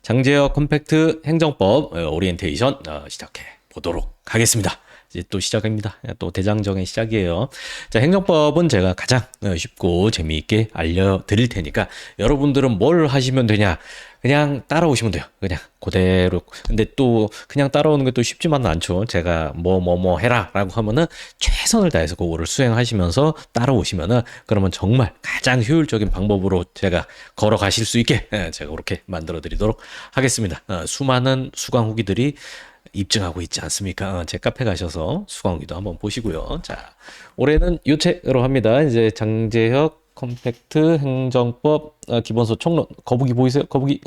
장제역 컴팩트 행정법 오리엔테이션 시작해 보도록 하겠습니다. 이제 또 시작입니다. 또 대장정의 시작이에요. 자, 행정법은 제가 가장 쉽고 재미있게 알려드릴 테니까 여러분들은 뭘 하시면 되냐? 그냥 따라오시면 돼요. 그냥 그대로. 근데 또 그냥 따라오는 게 또 쉽지만은 않죠. 제가 뭐 해라 라고 하면은 최선을 다해서 그거를 수행하시면서 따라오시면은 그러면 정말 가장 효율적인 방법으로 제가 걸어가실 수 있게 제가 그렇게 만들어 드리도록 하겠습니다. 수많은 수강 후기들이 입증하고 있지 않습니까? 제 카페 가셔서 수강 후기도 한번 보시고요. 자, 올해는 이 책으로 합니다. 이제 장제혁 컴팩트 행정법 기본서 총론. 거북이 보이세요? 거북이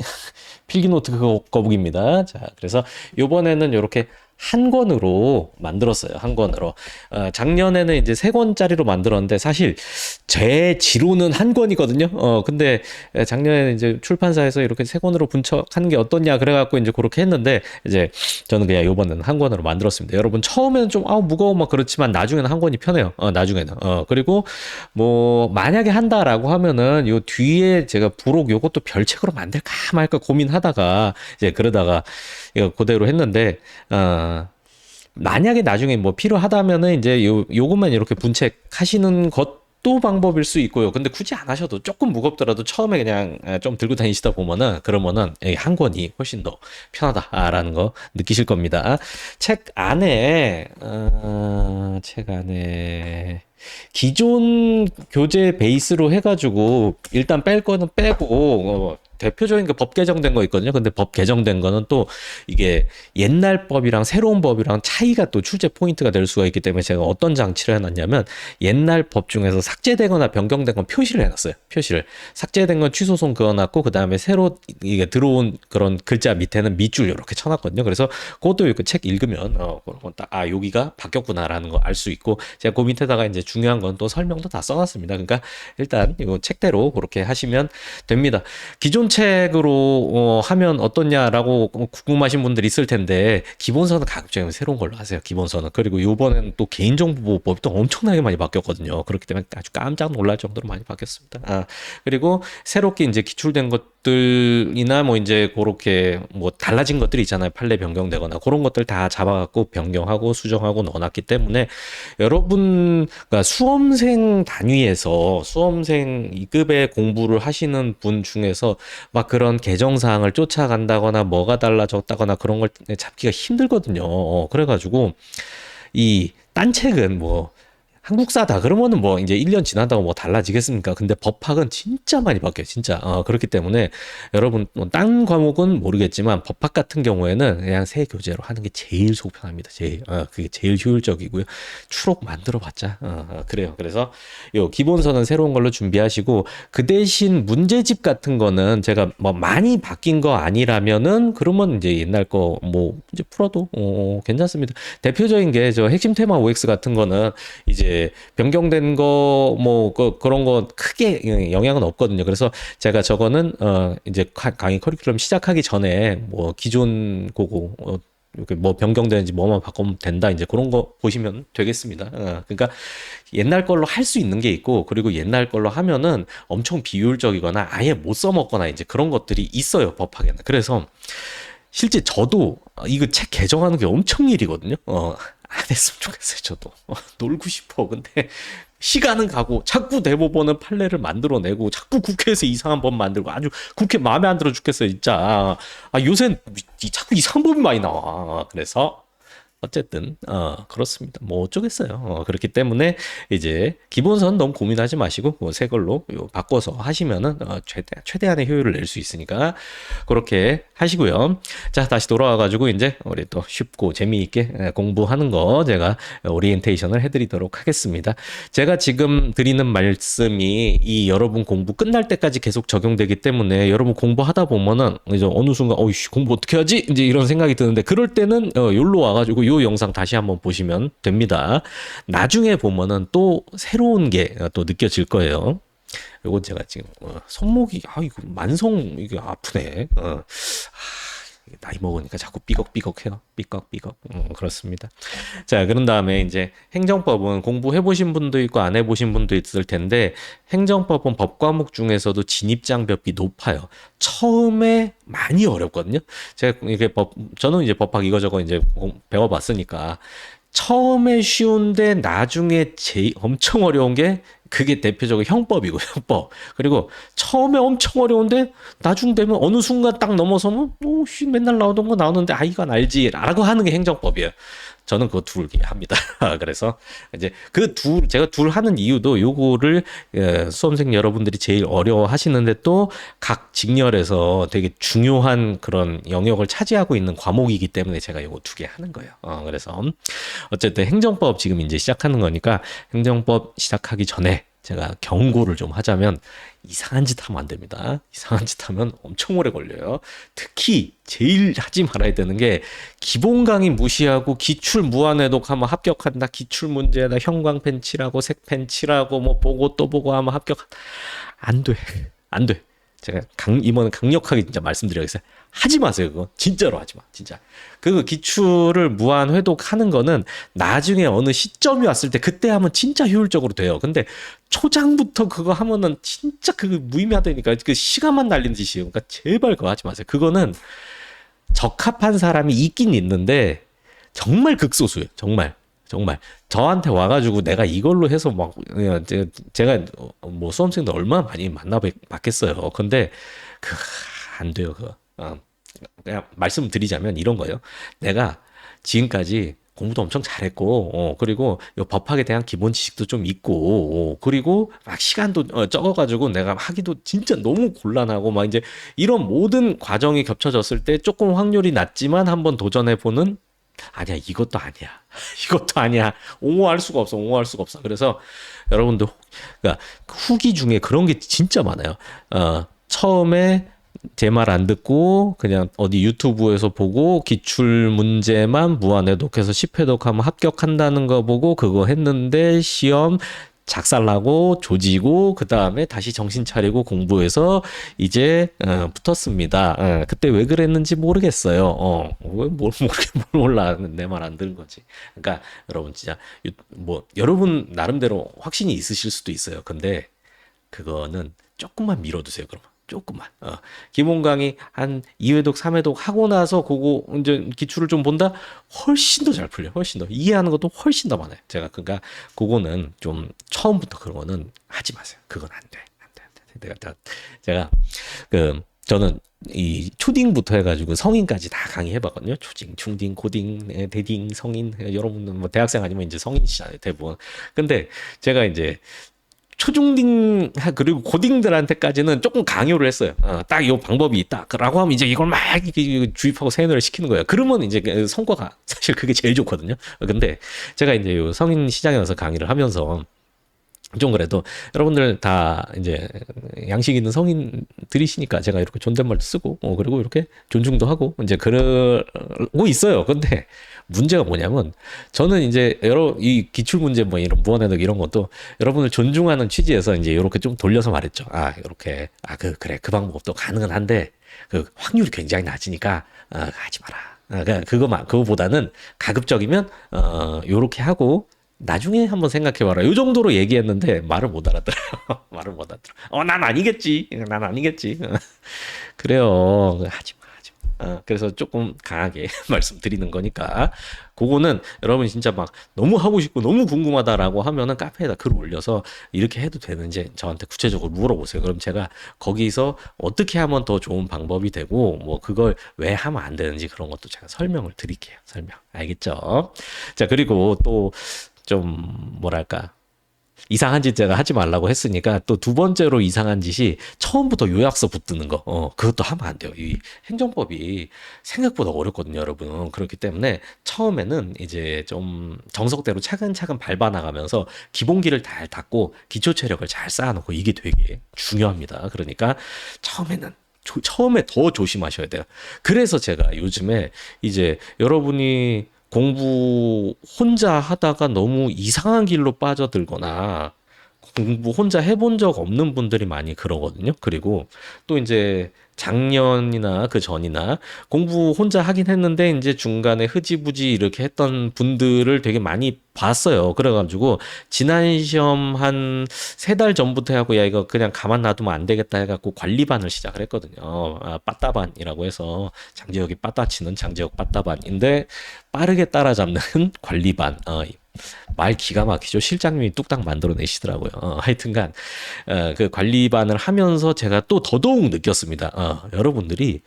필기노트 그거 거북입니다. 자, 그래서 요번에는 이렇게 한 권으로 만들었어요. 한 권으로. 작년에는 이제 세 권짜리로 만들었는데 사실 제 지로는 한 권이거든요. 근데 작년에는 이제 출판사에서 이렇게 세 권으로 분척하는 게 어떻냐 그래갖고 이제 그렇게 했는데 이제 저는 그냥 요번에는 한 권으로 만들었습니다. 여러분 처음에는 좀 무거워 막 그렇지만 나중에는 한 권이 편해요. 나중에는. 그리고 뭐 만약에 한다라고 하면은 요 뒤에 제가 부록 요것도 별책으로 만들까 말까 고민하다가 이제 그러다가 이거 그대로 했는데 만약에 나중에 뭐 필요하다면은 이제 요것만 이렇게 분책하시는 것도 방법일 수 있고요. 근데 굳이 안 하셔도 조금 무겁더라도 처음에 그냥 좀 들고 다니시다 보면은 그러면은 한 권이 훨씬 더 편하다라는 거 느끼실 겁니다. 책 안에 기존 교재 베이스로 해가지고 일단 뺄 거는 빼고 대표적인 게 법 개정된 거 있거든요. 근데 법 개정된 거는 또 이게 옛날 법이랑 새로운 법이랑 차이가 또 출제 포인트가 될 수가 있기 때문에 제가 어떤 장치를 해놨냐면 옛날 법 중에서 삭제되거나 변경된 건 표시를 해놨어요. 표시를. 삭제된 건 취소송 그어놨고 그 다음에 새로 이게 들어온 그런 글자 밑에는 밑줄 이렇게 쳐놨거든요. 그래서 그것도 이렇게 책 읽으면 그런 건 딱 여기가 바뀌었구나라는 거 알 수 있고 제가 그 밑에다가 이제 중요한 건 또 설명도 다 써놨습니다. 그러니까 일단 이거 책대로 그렇게 하시면 됩니다. 기존 책으로 하면 어떻냐라고 궁금하신 분들 있을 텐데 기본서는 가급적이면 새로운 걸로 하세요. 기본서는. 그리고 이번에는 또 개인정보법이 또 엄청나게 많이 바뀌었거든요. 그렇기 때문에 아주 깜짝 놀랄 정도로 많이 바뀌었습니다. 그리고 새롭게 이제 기출된 것들이나 뭐 이제 그렇게 뭐 달라진 것들이 있잖아요. 판례 변경되거나 그런 것들 다 잡아갖고 변경하고 수정하고 넣어놨기 때문에 여러분 그러니까 수험생 단위에서 수험생 2급의 공부를 하시는 분 중에서 막 그런 개정사항을 쫓아간다거나 뭐가 달라졌다거나 그런 걸 잡기가 힘들거든요. 그래가지고 이 딴 책은 뭐 한국사다 그러면은 뭐 이제 1년 지난다고 뭐 달라지겠습니까? 근데 법학은 진짜 많이 바뀌어요. 진짜. 그렇기 때문에 여러분 뭐딴 과목은 모르겠지만 법학 같은 경우에는 그냥 새 교재로 하는 게 제일 속 편합니다. 제일. 그게 제일 효율적이고요. 추록 만들어 봤자. 그래요. 그래서 요 기본서는 새로운 걸로 준비하시고 그 대신 문제집 같은 거는 제가 뭐 많이 바뀐 거 아니라면은 그러면 이제 옛날 거 뭐 이제 풀어도 괜찮습니다. 대표적인 게 저 핵심 테마 OX 같은 거는 이제 변경된 거 뭐 그런 거 크게 영향은 없거든요. 그래서 제가 저거는 이제 강의 커리큘럼 시작하기 전에 뭐 기존 고고 이렇게 뭐 변경되는지 뭐만 바꾸면 된다 이제 그런 거 보시면 되겠습니다. 그러니까 옛날 걸로 할 수 있는 게 있고 그리고 옛날 걸로 하면은 엄청 비효율적이거나 아예 못 써먹거나 이제 그런 것들이 있어요. 법학에는. 그래서 실제 저도 이거 책 개정하는 게 엄청 일이거든요. 안 했으면 좋겠어요, 저도. 놀고 싶어. 근데 시간은 가고 자꾸 대법원은 판례를 만들어내고 자꾸 국회에서 이상한 법 만들고 아주 국회 마음에 안 들어 죽겠어요, 진짜. 요새 자꾸 이상한 법이 많이 나와. 그래서 어쨌든 그렇습니다. 뭐 어쩌겠어요. 그렇기 때문에 이제 기본선 너무 고민하지 마시고 뭐 새 걸로 바꿔서 하시면은 최대한의 효율을 낼 수 있으니까 그렇게 하시고요. 자, 다시 돌아와가지고 이제 우리 또 쉽고 재미있게 공부하는 거 제가 오리엔테이션을 해드리도록 하겠습니다. 제가 지금 드리는 말씀이 이 여러분 공부 끝날 때까지 계속 적용되기 때문에 여러분 공부하다 보면은 이제 어느 순간 어이씨 공부 어떻게 하지? 이제 이런 생각이 드는데 그럴 때는 여기로 와가지고 요 영상 다시 한번 보시면 됩니다. 나중에 보면은 또 새로운 게 또 느껴질 거예요. 요건 제가 지금 손목이 이거 만성 이게 아프네. 나이 먹으니까 자꾸 삐걱삐걱해요. 삐걱삐걱. 그렇습니다. 자, 그런 다음에 이제 행정법은 공부해 보신 분도 있고 안 해보신 분도 있을 텐데 행정법은 법 과목 중에서도 진입 장벽이 높아요. 처음에 많이 어렵거든요. 제가 이게 저는 이제 법학 이거저거 이제 배워봤으니까 처음에 쉬운데 나중에 엄청 어려운 게 그게 대표적으로 형법이고 형법. 그리고 처음에 엄청 어려운데 나중 되면 어느 순간 딱 넘어서면 오씨 맨날 나오던 거 나오는데 이건 알지라고 하는 게 행정법이에요. 저는 그거 둘 합니다. 그래서 이제 제가 둘 하는 이유도 요거를 수험생 여러분들이 제일 어려워 하시는데 또 각 직렬에서 되게 중요한 그런 영역을 차지하고 있는 과목이기 때문에 제가 요거 2개 하는 거예요. 그래서 어쨌든 행정법 지금 이제 시작하는 거니까 행정법 시작하기 전에 제가 경고를 좀 하자면 이상한 짓 하면 안 됩니다. 이상한 짓 하면 엄청 오래 걸려요. 특히 제일 하지 말아야 되는 게 기본 강의 무시하고 기출 무한해독 하면 합격한다. 기출 문제다. 형광펜 칠하고 색펜 칠하고 뭐 보고 또 보고 하면 안 돼. 안 돼. 제가 이번엔 강력하게 진짜 말씀드리겠어요. 하지 마세요, 그거. 진짜로 하지 마. 진짜. 그 기출을 무한 회독하는 거는 나중에 어느 시점이 왔을 때 그때 하면 진짜 효율적으로 돼요. 근데 초장부터 그거 하면은 진짜 그거 무의미하다니까. 그 시간만 날리는 짓이에요. 그러니까 제발 그거 하지 마세요. 그거는 적합한 사람이 있긴 있는데 정말 극소수예요. 정말. 저한테 와가지고 내가 이걸로 해서 막 제가 뭐 수험생들 얼마나 많이 만나봤겠어요. 근데 안 돼요. 그거. 그냥 말씀드리자면 이런 거예요. 내가 지금까지 공부도 엄청 잘했고, 그리고 요 법학에 대한 기본 지식도 좀 있고, 그리고 막 시간도 적어가지고 내가 하기도 진짜 너무 곤란하고, 막 이제 이런 모든 과정이 겹쳐졌을 때 조금 확률이 낮지만 한번 도전해보는 아니야, 이것도 아니야. 이것도 아니야. 옹호할 수가 없어. 그래서 여러분들, 그러니까 후기 중에 그런 게 진짜 많아요. 처음에 제 말 안 듣고 그냥 어디 유튜브에서 보고 기출 문제만 무한해독해서 10회독하면 합격한다는 거 보고 그거 했는데 시험 작살나고 조지고 그 다음에 다시 정신 차리고 공부해서 이제 붙었습니다. 그때 왜 그랬는지 모르겠어요. 뭘 몰라. 내 말 안 들은 거지. 그러니까 여러분 진짜 뭐 여러분 나름대로 확신이 있으실 수도 있어요. 근데 그거는 조금만 밀어두세요. 그러면. 조금만. 기본 강의 한 2회독, 3회독 하고 나서 그거 이제 기출을 좀 본다? 훨씬 더 잘 풀려요. 훨씬 더. 이해하는 것도 훨씬 더 많아요. 그러니까 그거는 좀 처음부터 그런 거는 하지 마세요. 그건 안 돼. 제가 저는 이 초딩부터 해가지고 성인까지 다 강의해봤거든요. 초딩, 중딩, 고딩, 대딩, 성인. 여러분은 뭐 대학생 아니면 이제 성인이시잖아요. 대부분. 근데 제가 이제 초중딩 그리고 고딩들한테까지는 조금 강요를 했어요. 딱 이 방법이 있다라고 하면 이제 이걸 막 주입하고 세뇌를 시키는 거예요. 그러면 이제 성과가 사실 그게 제일 좋거든요. 근데 제가 이제 요 성인 시장에 와서 강의를 하면서 좀 그래도 여러분들 다 이제 양식 있는 성인들이시니까 제가 이렇게 존댓말도 쓰고 그리고 이렇게 존중도 하고 이제 그러고 있어요. 근데 문제가 뭐냐면 저는 이제 이 기출 문제 뭐 이런 무한해독 이런 것도 여러분을 존중하는 취지에서 이제 이렇게 좀 돌려서 말했죠. 이렇게 그래 그 방법도 가능은 한데 그 확률이 굉장히 낮으니까 하지 마라. 그거보다는 가급적이면 요렇게 하고 나중에 한번 생각해봐라. 요 정도로 얘기했는데 말을 못 알아들어요. 말을 못 알아들어. 난 아니겠지. 그래요. 하지 마. 그래서 조금 강하게 말씀드리는 거니까 그거는 여러분 진짜 막 너무 하고 싶고 너무 궁금하다라고 하면은 카페에다 글 올려서 이렇게 해도 되는지 저한테 구체적으로 물어보세요. 그럼 제가 거기서 어떻게 하면 더 좋은 방법이 되고 뭐 그걸 왜 하면 안 되는지 그런 것도 제가 설명을 드릴게요. 알겠죠? 자, 그리고 또 좀 뭐랄까 이상한 짓 제가 하지 말라고 했으니까 또 두 번째로 이상한 짓이 처음부터 요약서 붙드는 거. 그것도 하면 안 돼요. 이 행정법이 생각보다 어렵거든요, 여러분. 그렇기 때문에 처음에는 이제 좀 정석대로 차근차근 밟아 나가면서 기본기를 잘 닦고 기초 체력을 잘 쌓아놓고 이게 되게 중요합니다. 그러니까 처음에 더 조심하셔야 돼요. 그래서 제가 요즘에 이제 여러분이 공부 혼자 하다가 너무 이상한 길로 빠져들거나 공부 혼자 해본 적 없는 분들이 많이 그러거든요. 그리고 또 이제 작년이나 그 전이나 공부 혼자 하긴 했는데 이제 중간에 흐지부지 이렇게 했던 분들을 되게 많이 봤어요. 그래가지고 지난 시험 한 3달 전부터 하고 야 이거 그냥 가만 놔두면 안 되겠다 해갖고 관리반을 시작을 했거든요. 빠따반이라고 해서 장재혁이 빠따치는 장재혁 빠따반인데 빠르게 따라잡는 관리반. 말 기가 막히죠. 실장님이 뚝딱 만들어내시더라고요. 하여튼간 그 관리반을 하면서 제가 또 더더욱 느꼈습니다. 여러분들이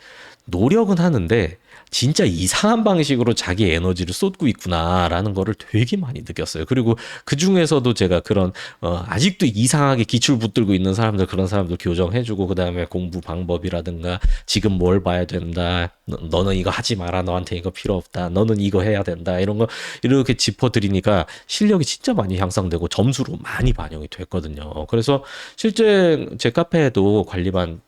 노력은 하는데 진짜 이상한 방식으로 자기 에너지를 쏟고 있구나라는 거를 되게 많이 느꼈어요. 그리고 그 중에서도 제가 그런 아직도 이상하게 기출 붙들고 있는 사람들 그런 사람들 교정해주고 그 다음에 공부 방법이라든가 지금 뭘 봐야 된다. 너는 이거 하지 마라. 너한테 이거 필요 없다. 너는 이거 해야 된다. 이런 거 이렇게 짚어드리니까 실력이 진짜 많이 향상되고 점수로 많이 반영이 됐거든요. 그래서 실제 제 카페에도 관리반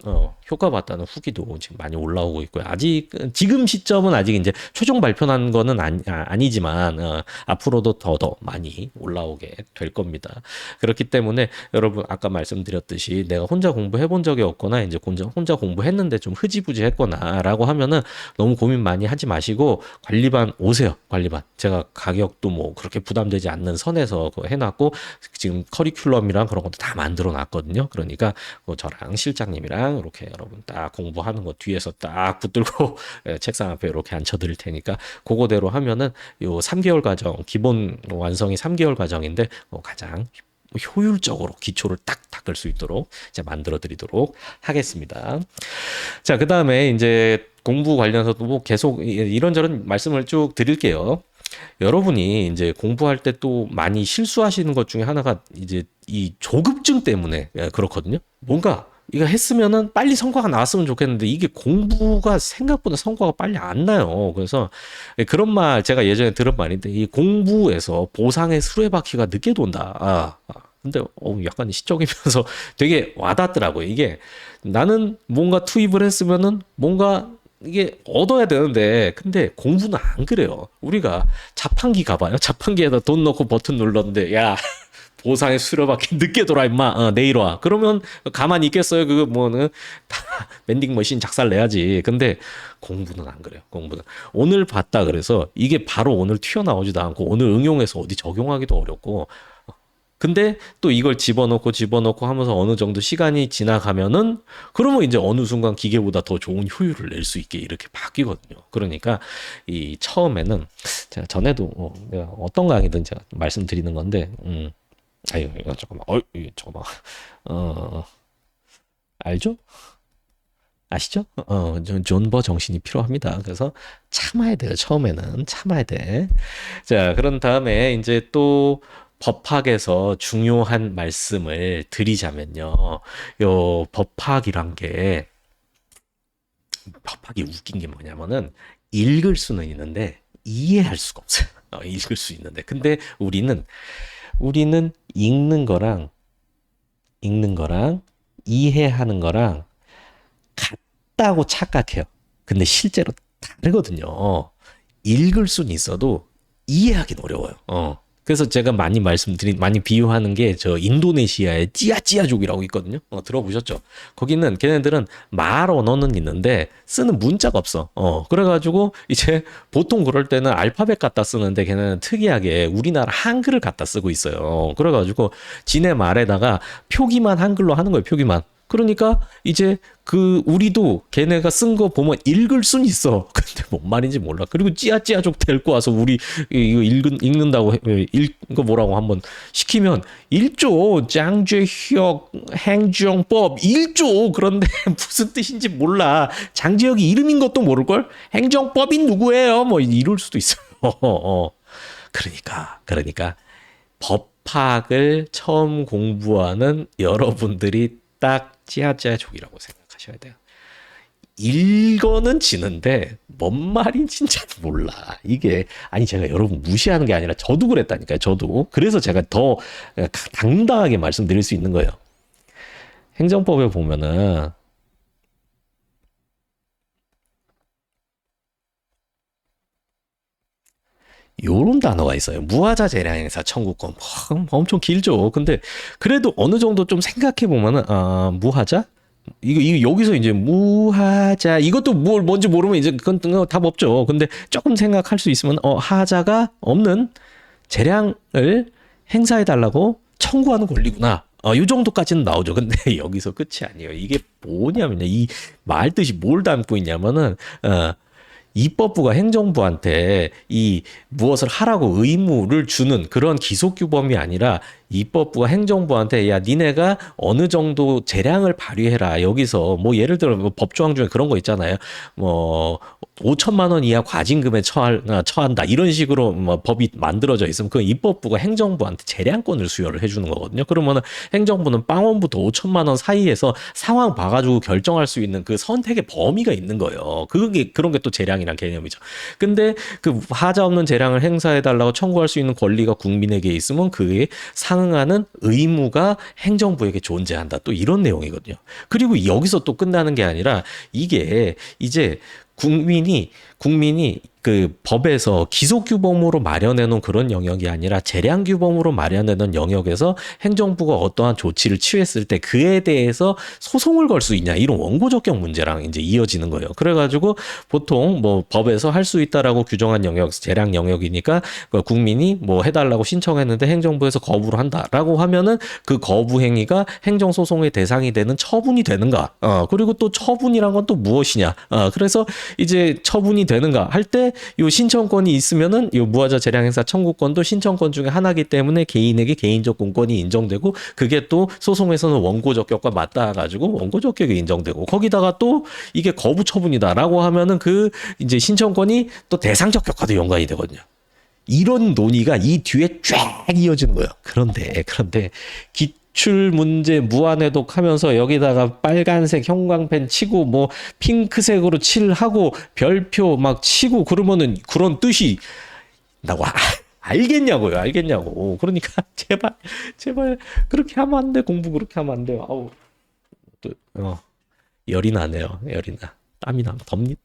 효과 봤다는 후기도 지금 많이 올라오고 있고요. 아직 지금 시점은 아직 이제 최종 발표한 거는 아니지만 앞으로도 더 많이 올라오게 될 겁니다. 그렇기 때문에 여러분 아까 말씀드렸듯이 내가 혼자 공부해 본 적이 없거나 이제 혼자 공부했는데 좀 흐지부지 했거나라고 하면은 너무 고민 많이 하지 마시고 관리반 오세요. 관리반. 제가 가격도 뭐 그렇게 부담되지 않는 선에서 해놨고 지금 커리큘럼이랑 그런 것도 다 만들어 놨거든요. 그러니까 저랑 실장님이랑 이렇게 여러분 딱 공부하는 거 뒤에서 딱 붙들고 책상 앞에 이렇게 앉혀드릴 테니까 그거대로 하면은 요 3개월 과정 기본 완성이 3개월 과정인데 가장 효율적으로 기초를 딱 닦을 수 있도록 이제 만들어 드리도록 하겠습니다. 자, 그 다음에 이제 공부 관련해서도 뭐 계속 이런저런 말씀을 쭉 드릴게요. 여러분이 이제 공부할 때 또 많이 실수하시는 것 중에 하나가 이제 이 조급증 때문에 그렇거든요. 뭔가 이거 했으면은 빨리 성과가 나왔으면 좋겠는데 이게 공부가 생각보다 성과가 빨리 안 나요. 그래서 그런 말 제가 예전에 들은 말인데 이 공부에서 보상의 수레바퀴가 늦게 돈다. 근데 약간 시적이면서 되게 와닿더라고요. 이게 나는 뭔가 투입을 했으면은 뭔가 이게 얻어야 되는데 근데 공부는 안 그래요. 우리가 자판기 가봐요. 자판기에다 돈 넣고 버튼 눌렀는데 야 보상의 수료받기 늦게 돌아 임마 내일 와 그러면 가만히 있겠어요. 그거 뭐는 다 vending 머신 작살 내야지. 근데 공부는 안 그래요. 공부는 오늘 봤다 그래서 이게 바로 오늘 튀어나오지도 않고 오늘 응용해서 어디 적용하기도 어렵고 근데 또 이걸 집어넣고 하면서 어느 정도 시간이 지나가면은 그러면 이제 어느 순간 기계보다 더 좋은 효율을 낼 수 있게 이렇게 바뀌거든요. 그러니까 이 처음에는 제가 전에도 내가 어떤 강의든 제가 말씀드리는 건데 아유 이거 잠깐만 잠깐만 알죠? 아시죠? 존버 정신이 필요합니다. 그래서 참아야 돼요. 처음에는 참아야 돼. 자, 그런 다음에 이제 또 법학에서 중요한 말씀을 드리자면요. 요 법학이 웃긴 게 뭐냐면은 읽을 수는 있는데 이해할 수가 없어요. 읽을 수 있는데 근데 우리는 읽는 거랑 이해하는 거랑 같다고 착각해요. 근데 실제로 다르거든요. 읽을 수는 있어도 이해하기는 어려워요. 그래서 제가 많이 비유하는 게 저 인도네시아의 찌아찌아족이라고 있거든요. 들어보셨죠? 거기는 걔네들은 말 언어는 있는데 쓰는 문자가 없어. 그래가지고 이제 보통 그럴 때는 알파벳 갖다 쓰는데 걔네는 특이하게 우리나라 한글을 갖다 쓰고 있어요. 그래가지고 지네 말에다가 표기만 한글로 하는 거예요. 표기만. 그러니까 이제 우리도 걔네가 쓴 거 보면 읽을 순 있어. 근데 뭔 말인지 몰라. 그리고 찌아찌아족 데리고 와서 우리 이거 읽는다고 읽거 뭐라고 한번 시키면 1조 장제혁 행정법 1조 그런데 무슨 뜻인지 몰라. 장제혁이 이름인 것도 모를걸? 행정법인 누구예요? 뭐 이럴 수도 있어요. 그러니까 법학을 처음 공부하는 여러분들이 딱 찌아찌아족이라고 생각하셔야 돼요. 읽어는 지는데 뭔 말인지 잘 몰라. 이게 제가 여러분 무시하는 게 아니라 저도 그랬다니까요. 저도. 그래서 제가 더 당당하게 말씀드릴 수 있는 거예요. 행정법에 보면은 요런 단어가 있어요. 무하자 재량행사 청구권. 엄청 길죠. 근데 그래도 어느 정도 좀 생각해 보면은 무하자 이거 여기서 이제 무하자 이것도 뭘 뭔지 모르면 이제 그건 답 없죠. 근데 조금 생각할 수 있으면 하자가 없는 재량을 행사해 달라고 청구하는 권리구나. 요 정도까지는 나오죠. 근데 여기서 끝이 아니에요. 이게 뭐냐면요. 이 말 뜻이 뭘 담고 있냐면은 입법부가 행정부한테 이 무엇을 하라고 의무를 주는 그런 기속규범이 아니라 입법부가 행정부한테 야 니네가 어느 정도 재량을 발휘해라. 여기서 뭐 예를 들어 뭐 법조항 중에 그런 거 있잖아요. 뭐 5천만 원 이하 과징금에 처한다 이런 식으로 뭐 법이 만들어져 있으면 그 입법부가 행정부한테 재량권을 수여를 해주는 거거든요. 그러면은 행정부는 빵원부터 5천만 원 사이에서 상황 봐가지고 결정할 수 있는 그 선택의 범위가 있는 거예요. 그게 그런 게 또 재량이란 개념이죠. 근데 그 하자 없는 재량을 행사해 달라고 청구할 수 있는 권리가 국민에게 있으면 그에 상응하는 의무가 행정부에게 존재한다. 또 이런 내용이거든요. 그리고 여기서 또 끝나는 게 아니라 이게 이제 국민이 그 법에서 기속규범으로 마련해 놓은 그런 영역이 아니라 재량규범으로 마련해 놓은 영역에서 행정부가 어떠한 조치를 취했을 때 그에 대해서 소송을 걸 수 있냐 이런 원고적격 문제랑 이제 이어지는 거예요. 그래가지고 보통 뭐 법에서 할 수 있다라고 규정한 영역 재량 영역이니까 국민이 뭐 해달라고 신청했는데 행정부에서 거부를 한다라고 하면은 그 거부 행위가 행정소송의 대상이 되는 처분이 되는가? 그리고 또 처분이란 건 또 무엇이냐? 그래서 이제 처분이 되는가 할 때 요 신청권이 있으면은 요 무하자 재량 행사 청구권도 신청권 중에 하나이기 때문에 개인에게 개인적 공권이 인정되고 그게 또 소송에서는 원고적격과 맞닿아 가지고 원고적격이 인정되고 거기다가 또 이게 거부 처분이다라고 하면은 그 이제 신청권이 또 대상적 격과도 연관이 되거든요. 이런 논의가 이 뒤에 쫙 이어지는 거예요. 그런데 기출 문제 무한해독 하면서 여기다가 빨간색 형광펜 치고 뭐 핑크색으로 칠하고 별표 막 치고 그러면은 그런 뜻이 나고 알겠냐고. 그러니까 제발 그렇게 하면 안 돼. 공부 그렇게 하면 안 돼요. 아우 또 열이 나네요. 열이 나. 땀이 나.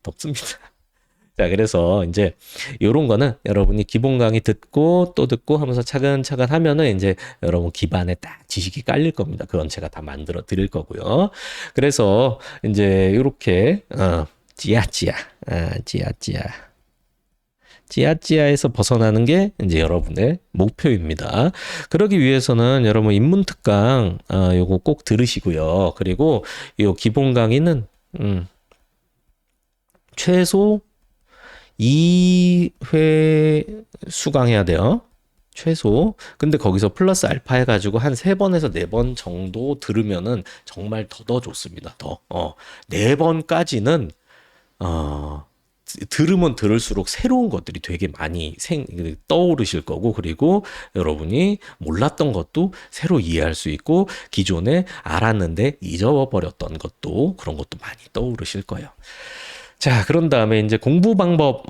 덥습니다. 자, 그래서 이제 요런 거는 여러분이 기본 강의 듣고 또 듣고 하면서 차근차근 하면은 이제 여러분 기반에 딱 지식이 깔릴 겁니다. 그건 제가 다 만들어 드릴 거고요. 그래서 이제 요렇게 찌야찌야에서 벗어나는 게 이제 여러분의 목표입니다. 그러기 위해서는 여러분 인문특강 요거 꼭 들으시고요. 그리고 요 기본 강의는 최소 2회 수강해야 돼요. 최소. 근데 거기서 플러스 알파 해가지고 한 3번에서 4번 정도 들으면은 정말 더 좋습니다. 더. 4번까지는, 들으면 들을수록 새로운 것들이 되게 많이 떠오르실 거고, 그리고 여러분이 몰랐던 것도 새로 이해할 수 있고, 기존에 알았는데 잊어버렸던 것도 그런 것도 많이 떠오르실 거예요. 자, 그런 다음에 이제 공부 방법,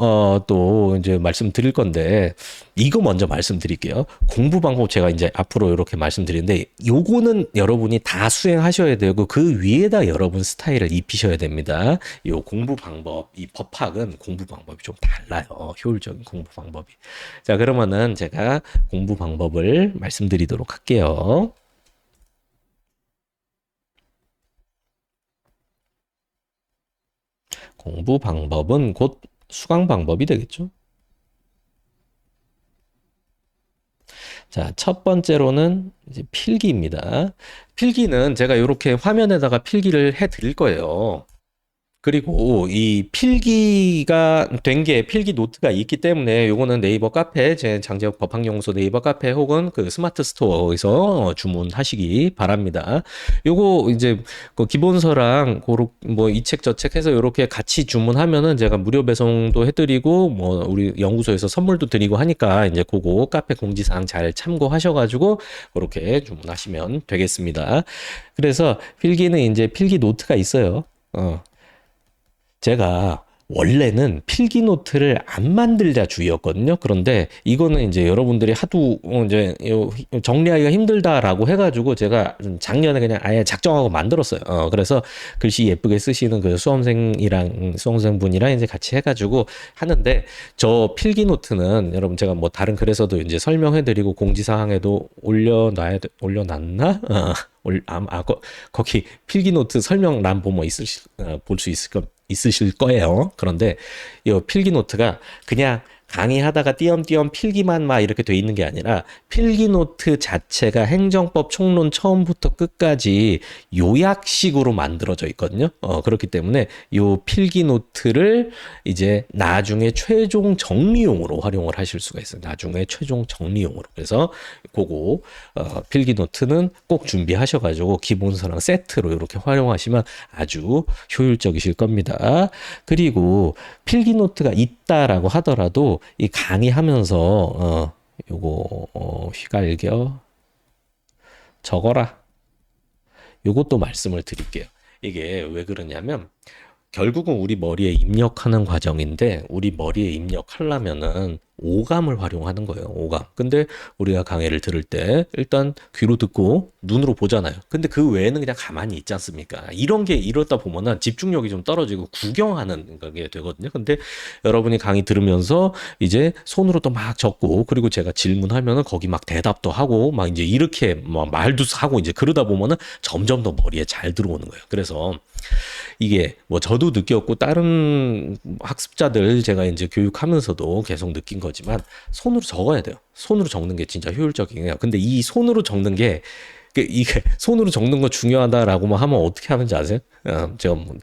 또 이제 말씀드릴 건데, 이거 먼저 말씀드릴게요. 공부 방법 제가 이제 앞으로 이렇게 말씀드리는데, 요거는 여러분이 다 수행하셔야 되고, 그 위에다 여러분 스타일을 입히셔야 됩니다. 요 공부 방법, 이 법학은 공부 방법이 좀 달라요. 효율적인 공부 방법이. 자, 그러면은 제가 공부 방법을 말씀드리도록 할게요. 공부 방법은 곧 수강 방법이 되겠죠. 자, 첫 번째로는 이제 필기입니다. 필기는 제가 이렇게 화면에다가 필기를 해 드릴 거예요. 그리고 이 필기가 된 게 필기 노트가 있기 때문에 요거는 네이버 카페, 제 장재혁 법학연구소 네이버 카페 혹은 그 스마트 스토어에서 주문하시기 바랍니다. 요거 이제 그 기본서랑 뭐 이 책 저 책 해서 요렇게 같이 주문하면은 제가 무료 배송도 해드리고 뭐 우리 연구소에서 선물도 드리고 하니까 이제 그거 카페 공지사항 잘 참고하셔가지고 그렇게 주문하시면 되겠습니다. 그래서 필기는 이제 필기 노트가 있어요. 제가 원래는 필기 노트를 안 만들자 주의였거든요. 그런데 이거는 이제 여러분들이 하도 이제 정리하기가 힘들다라고 해가지고 제가 작년에 그냥 아예 작정하고 만들었어요. 그래서 글씨 예쁘게 쓰시는 그 수험생분이랑 이제 같이 해가지고 하는데, 저 필기 노트는 여러분 제가 뭐 다른 글에서도 이제 설명해드리고 공지사항에도 올려놨나? 거기 필기노트 설명란 보면 볼 수 있으실 거예요. 그런데 이 필기노트가 그냥 강의하다가 띄엄띄엄 필기만 막 이렇게 돼 있는 게 아니라, 필기노트 자체가 행정법 총론 처음부터 끝까지 요약식으로 만들어져 있거든요. 그렇기 때문에 이 필기노트를 이제 나중에 최종 정리용으로 활용을 하실 수가 있어요. 나중에 최종 정리용으로. 그래서 그거 필기노트는 꼭 준비하셔가지고 기본서랑 세트로 이렇게 활용하시면 아주 효율적이실 겁니다. 그리고 필기노트가 있다라고 하더라도 이 강의하면서 요거 휘갈겨 적어라, 요것도 말씀을 드릴게요. 이게 왜 그러냐면, 결국은 우리 머리에 입력하는 과정인데, 우리 머리에 입력하려면은 오감을 활용하는 거예요. 오감. 근데 우리가 강의를 들을 때 일단 귀로 듣고 눈으로 보잖아요. 근데 그 외에는 그냥 가만히 있지 않습니까? 이런 게 이러다 보면은 집중력이 좀 떨어지고 구경하는 게 되거든요. 근데 여러분이 강의 들으면서 이제 손으로 또 막 적고, 그리고 제가 질문하면은 거기 막 대답도 하고 막 이제 이렇게 막 말도 하고 이제 그러다 보면은 점점 더 머리에 잘 들어오는 거예요. 그래서 이게 뭐 저도 느꼈고 다른 학습자들 제가 이제 교육하면서도 계속 느낀 거지만, 손으로 적어야 돼요. 손으로 적는 게 진짜 효율적이에요. 근데 이 손으로 적는 게, 이게 손으로 적는 거 중요하다라고만 하면 어떻게 하는지 아세요? 제가 뭐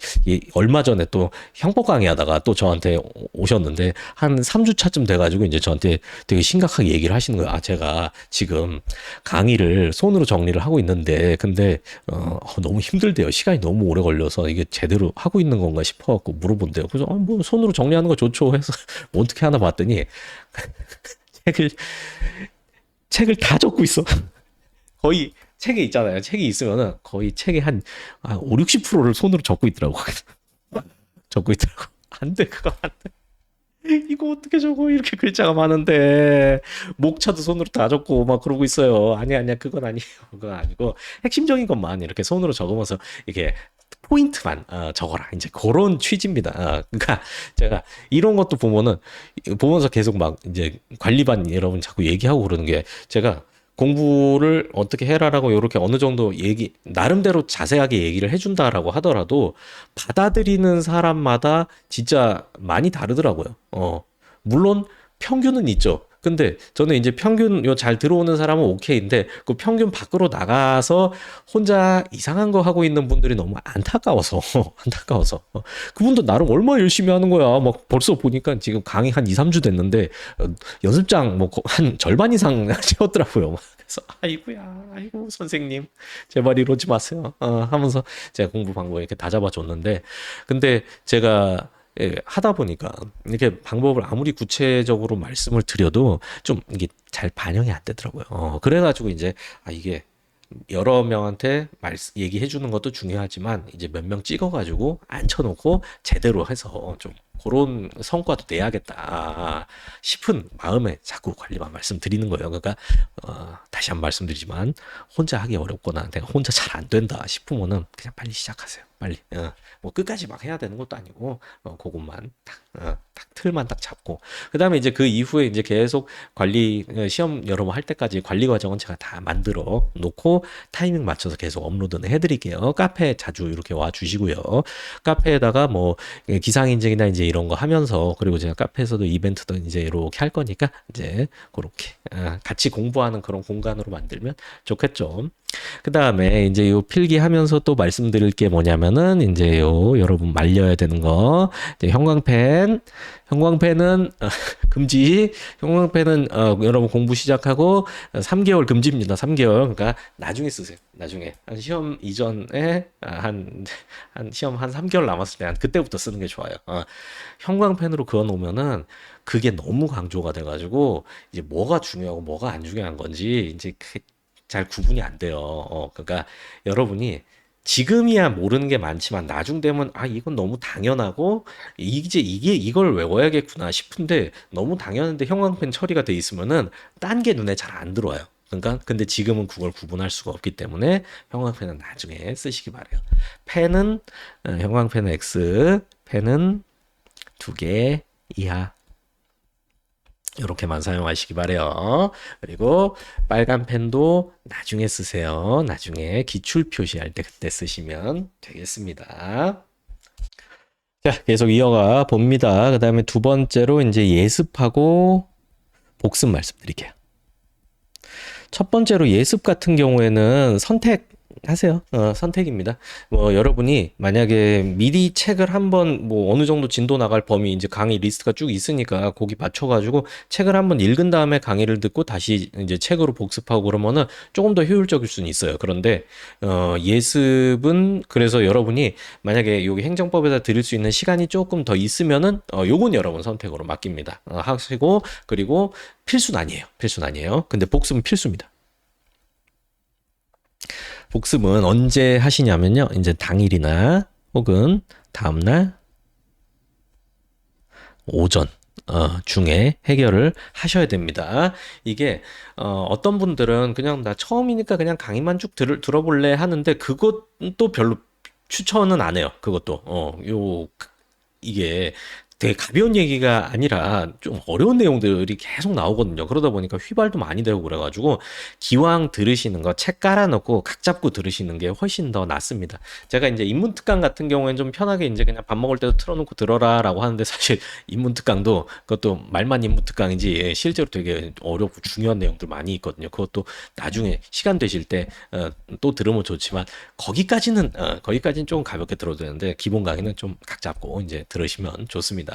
얼마 전에 또 형법 강의하다가 또 저한테 오셨는데, 한 3주차쯤 돼가지고 이제 저한테 되게 심각하게 얘기를 하시는 거예요. 제가 지금 강의를 손으로 정리를 하고 있는데, 근데 너무 힘들대요. 시간이 너무 오래 걸려서 이게 제대로 하고 있는 건가 싶어갖고 물어본대요. 그래서 뭐 손으로 정리하는 거 좋죠 해서 어떻게 하나 봤더니 책을 책을 다 적고 있어. 거의 책에 있잖아요. 책이 있으면은 거의 책의 한 5, 60%를 손으로 적고 있더라고. 적고 있더라고. 안 돼, 그거 안 돼. 이거 어떻게 적어? 이렇게 글자가 많은데. 목차도 손으로 다 적고 막 그러고 있어요. 아니야, 그건 아니에요. 그건 아니고 핵심적인 것만 이렇게 손으로 적으면서 이게 포인트만 적어라. 이제 그런 취지입니다. 그러니까 제가 이런 것도 보면서 계속 막 이제 관리반 여러분 자꾸 얘기하고 그러는 게, 제가 공부를 어떻게 해라라고 이렇게 어느 정도 나름대로 자세하게 얘기를 해준다라고 하더라도 받아들이는 사람마다 진짜 많이 다르더라고요. 물론 평균은 있죠. 근데 저는 이제 평균 잘 들어오는 사람은 오케이인데, 그 평균 밖으로 나가서 혼자 이상한 거 하고 있는 분들이 너무 안타까워서 안타까워서 그분도 나름 얼마나 열심히 하는 거야. 막 벌써 보니까 지금 강의 한 2, 3주 됐는데 연습장 뭐 한 절반 이상 채웠더라고요. 그래서 아이고 선생님 제발 이러지 마세요 하면서 제가 공부 방법 이렇게 다 잡아줬는데, 근데 제가 하다 보니까 이렇게 방법을 아무리 구체적으로 말씀을 드려도 좀 이게 잘 반영이 안 되더라고요. 그래가지고 이제 이게 여러 명한테 얘기해 주는 것도 중요하지만, 이제 몇 명 찍어가지고 앉혀놓고 제대로 해서 좀 그런 성과도 내야겠다 싶은 마음에 자꾸 관리만 말씀드리는 거예요. 그러니까 다시 한번 말씀드리지만, 혼자 하기 어렵거나 내가 혼자 잘 안 된다 싶으면은 그냥 빨리 시작하세요. 빨리. 뭐 끝까지 막 해야 되는 것도 아니고 그것만 딱 틀만 딱 잡고, 그다음에 이제 그 이후에 이제 계속 시험 여러 번 할 때까지 관리 과정은 제가 다 만들어 놓고 타이밍 맞춰서 계속 업로드는 해드릴게요. 카페 자주 이렇게 와 주시고요. 카페에다가 뭐 기상 인증이나 이제 이런 거 하면서, 그리고 제가 카페에서도 이벤트도 이제 이렇게 할 거니까 이제 그렇게 같이 공부하는 그런 공간으로 만들면 좋겠죠. 그 다음에 이제 요 필기하면서 또 말씀드릴 게 뭐냐면은, 이제 여러분 말려야 되는 거, 이제 형광펜은 금지. 형광펜은 여러분 공부 시작하고 3개월 금지입니다. 3개월. 그러니까 나중에 쓰세요. 나중에 한 시험 이전에 한 시험 한 3개월 남았을 때 그때부터 쓰는 게 좋아요. 형광펜으로 그어 놓으면은 그게 너무 강조가 돼가지고 이제 뭐가 중요하고 뭐가 안 중요한 건지 이제 잘 구분이 안 돼요. 그러니까 여러분이 지금이야 모르는 게 많지만 나중 되면 아 이건 너무 당연하고 이제 이게 이걸 외워야겠구나 싶은데 너무 당연한데 형광펜 처리가 돼 있으면은 딴 게 눈에 잘 안 들어와요. 그러니까 근데 지금은 그걸 구분할 수가 없기 때문에 형광펜은 나중에 쓰시기 바래요. 펜은 형광펜은 X, 펜은 2개 이하 이렇게만 사용하시기 바래요. 그리고 빨간 펜도 나중에 쓰세요. 나중에 기출 표시할 때 그때 쓰시면 되겠습니다. 자, 계속 이어가 봅니다. 그 다음에 두 번째로 이제 예습하고 복습 말씀드릴게요. 첫 번째로 예습 같은 경우에는 선택하세요. 선택입니다. 뭐 여러분이 만약에 미리 책을 한번 뭐 어느 정도 진도 나갈 범위 이제 강의 리스트가 쭉 있으니까 거기 맞춰가지고 책을 한번 읽은 다음에 강의를 듣고 다시 이제 책으로 복습하고 그러면은 조금 더 효율적일 수는 있어요. 그런데 예습은 그래서 여러분이 만약에 여기 행정법에다 드릴 수 있는 시간이 조금 더 있으면은 요건 여러분 선택으로 맡깁니다. 하시고 그리고 필수는 아니에요. 필수는 아니에요. 근데 복습은 필수입니다. 복습은 언제 하시냐면요. 이제 당일이나 혹은 다음날 오전 중에 해결을 하셔야 됩니다. 이게 어떤 분들은 그냥 나 처음이니까 그냥 강의만 쭉 들어볼래 하는데 그것도 별로 추천은 안 해요. 그것도 이게 되게 가벼운 얘기가 아니라 좀 어려운 내용들이 계속 나오거든요. 그러다 보니까 휘발도 많이 되고 그래가지고 기왕 들으시는 거 책 깔아놓고 각 잡고 들으시는 게 훨씬 더 낫습니다. 제가 이제 인문특강 같은 경우에는 좀 편하게 이제 그냥 밥 먹을 때도 틀어놓고 들어라라고 하는데 사실 인문특강도 그것도 말만 인문특강이지 실제로 되게 어렵고 중요한 내용들 많이 있거든요. 그것도 나중에 시간 되실 때 또 들으면 좋지만 거기까지는 좀 가볍게 들어도 되는데 기본 강의는 좀 각 잡고 이제 들으시면 좋습니다.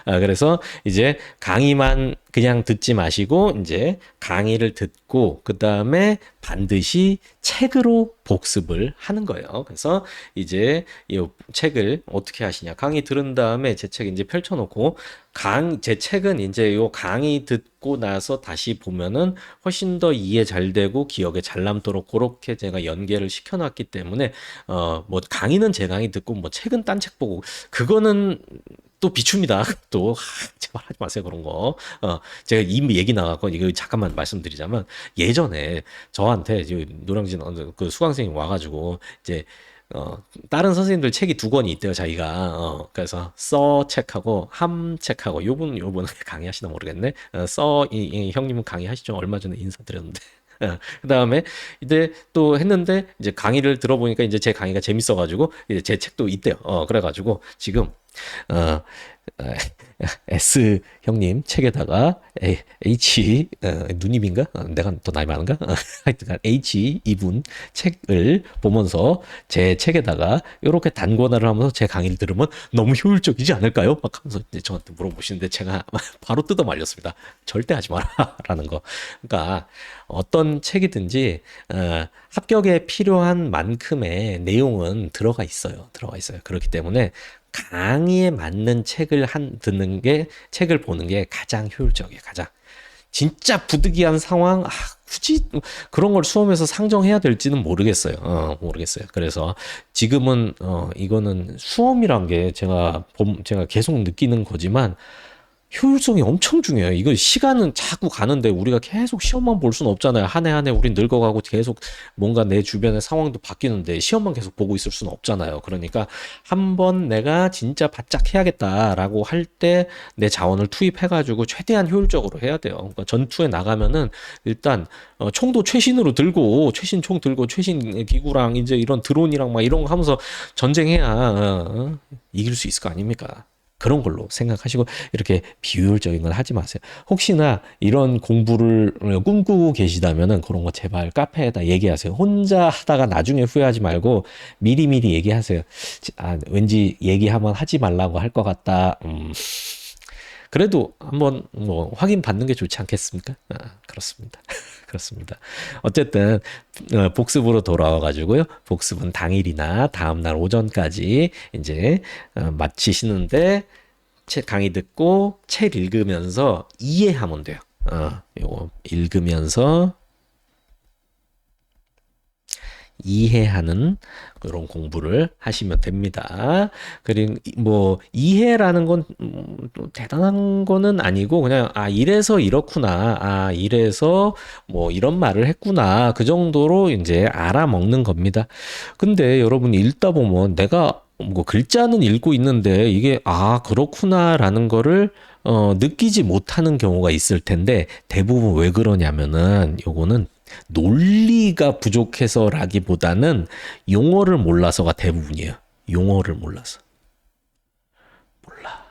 그래서 이제 강의만 그냥 듣지 마시고 이제 강의를 듣고 그 다음에 반드시 책으로 복습을 하는 거예요. 그래서 이제 이 책을 어떻게 하시냐? 강의 들은 다음에 제 책 이제 펼쳐놓고 제 책은 이제 요 강의 듣고 나서 다시 보면은 훨씬 더 이해 잘 되고 기억에 잘 남도록 그렇게 제가 연계를 시켜놨기 때문에 뭐 강의는 제 강의 듣고 뭐 책은 딴 책 보고 그거는 또 비춥니다. 또 제발 하지 마세요 그런 거. 제가 이미 얘기 나갔고 이거 잠깐만 말씀드리자면 예전에 저한테 노량진 그 수강생이 와가지고 이제 다른 선생님들 책이 2권이 있대요 자기가. 그래서 써 책하고 함 책하고 요분 강의하시나 모르겠네. 이 형님은 강의하시죠. 얼마 전에 인사드렸는데. 그 다음에 이제 또 했는데 이제 강의를 들어보니까 이제 제 강의가 재밌어가지고 이제 제 책도 있대요. 그래가지고 지금 어, S 형님 책에다가 H 누님인가? 내가 더 나이 많은가? 하여튼 H 이분 책을 보면서 제 책에다가 이렇게 단권화를 하면서 제 강의를 들으면 너무 효율적이지 않을까요? 막 하면서 이제 저한테 물어보시는데 제가 바로 뜯어 말렸습니다. 절대 하지 마라라는 거. 그러니까 어떤 책이든지 합격에 필요한 만큼의 내용은 들어가 있어요. 들어가 있어요. 그렇기 때문에 강의에 맞는 책을 책을 보는 게 가장 효율적이에요. 가장. 진짜 부득이한 상황, 굳이 그런 걸 수험에서 상정해야 될지는 모르겠어요. 모르겠어요. 그래서 지금은, 이거는 수험이란 게 제가 계속 느끼는 거지만, 효율성이 엄청 중요해요. 이거 시간은 자꾸 가는데 우리가 계속 시험만 볼 수는 없잖아요. 한 해 한 해 우린 늙어가고 계속 뭔가 내 주변의 상황도 바뀌는데 시험만 계속 보고 있을 수는 없잖아요. 그러니까 한번 내가 진짜 바짝 해야겠다라고 할 때 내 자원을 투입해가지고 최대한 효율적으로 해야 돼요. 그러니까 전투에 나가면은 일단 총도 최신으로 들고 최신 총 들고 최신 기구랑 이제 이런 드론이랑 막 이런 거 하면서 전쟁해야 이길 수 있을 거 아닙니까? 그런 걸로 생각하시고 이렇게 비효율적인 건 하지 마세요. 혹시나 이런 공부를 꿈꾸고 계시다면은 그런 거 제발 카페에다 얘기하세요. 혼자 하다가 나중에 후회하지 말고 미리미리 얘기하세요. 왠지 얘기하면 하지 말라고 할 것 같다. 그래도 한번 뭐 확인 받는 게 좋지 않겠습니까? 그렇습니다. 그렇습니다. 어쨌든 복습으로 돌아와 가지고요. 복습은 당일이나 다음날 오전까지 이제 마치시는데 책 강의 듣고 책 읽으면서 이해하면 돼요. 요거 읽으면서 이해하는 그런 공부를 하시면 됩니다. 그리고 뭐 이해라는 건 또 대단한 거는 아니고 그냥 아 이래서 이렇구나. 아 이래서 뭐 이런 말을 했구나. 그 정도로 이제 알아먹는 겁니다. 근데 여러분이 읽다 보면 내가 뭐 글자는 읽고 있는데 이게 아 그렇구나라는 거를 느끼지 못하는 경우가 있을 텐데 대부분 왜 그러냐면은 요거는 논리가 부족해서라기보다는 용어를 몰라서가 대부분이에요. 용어를 몰라서. 몰라.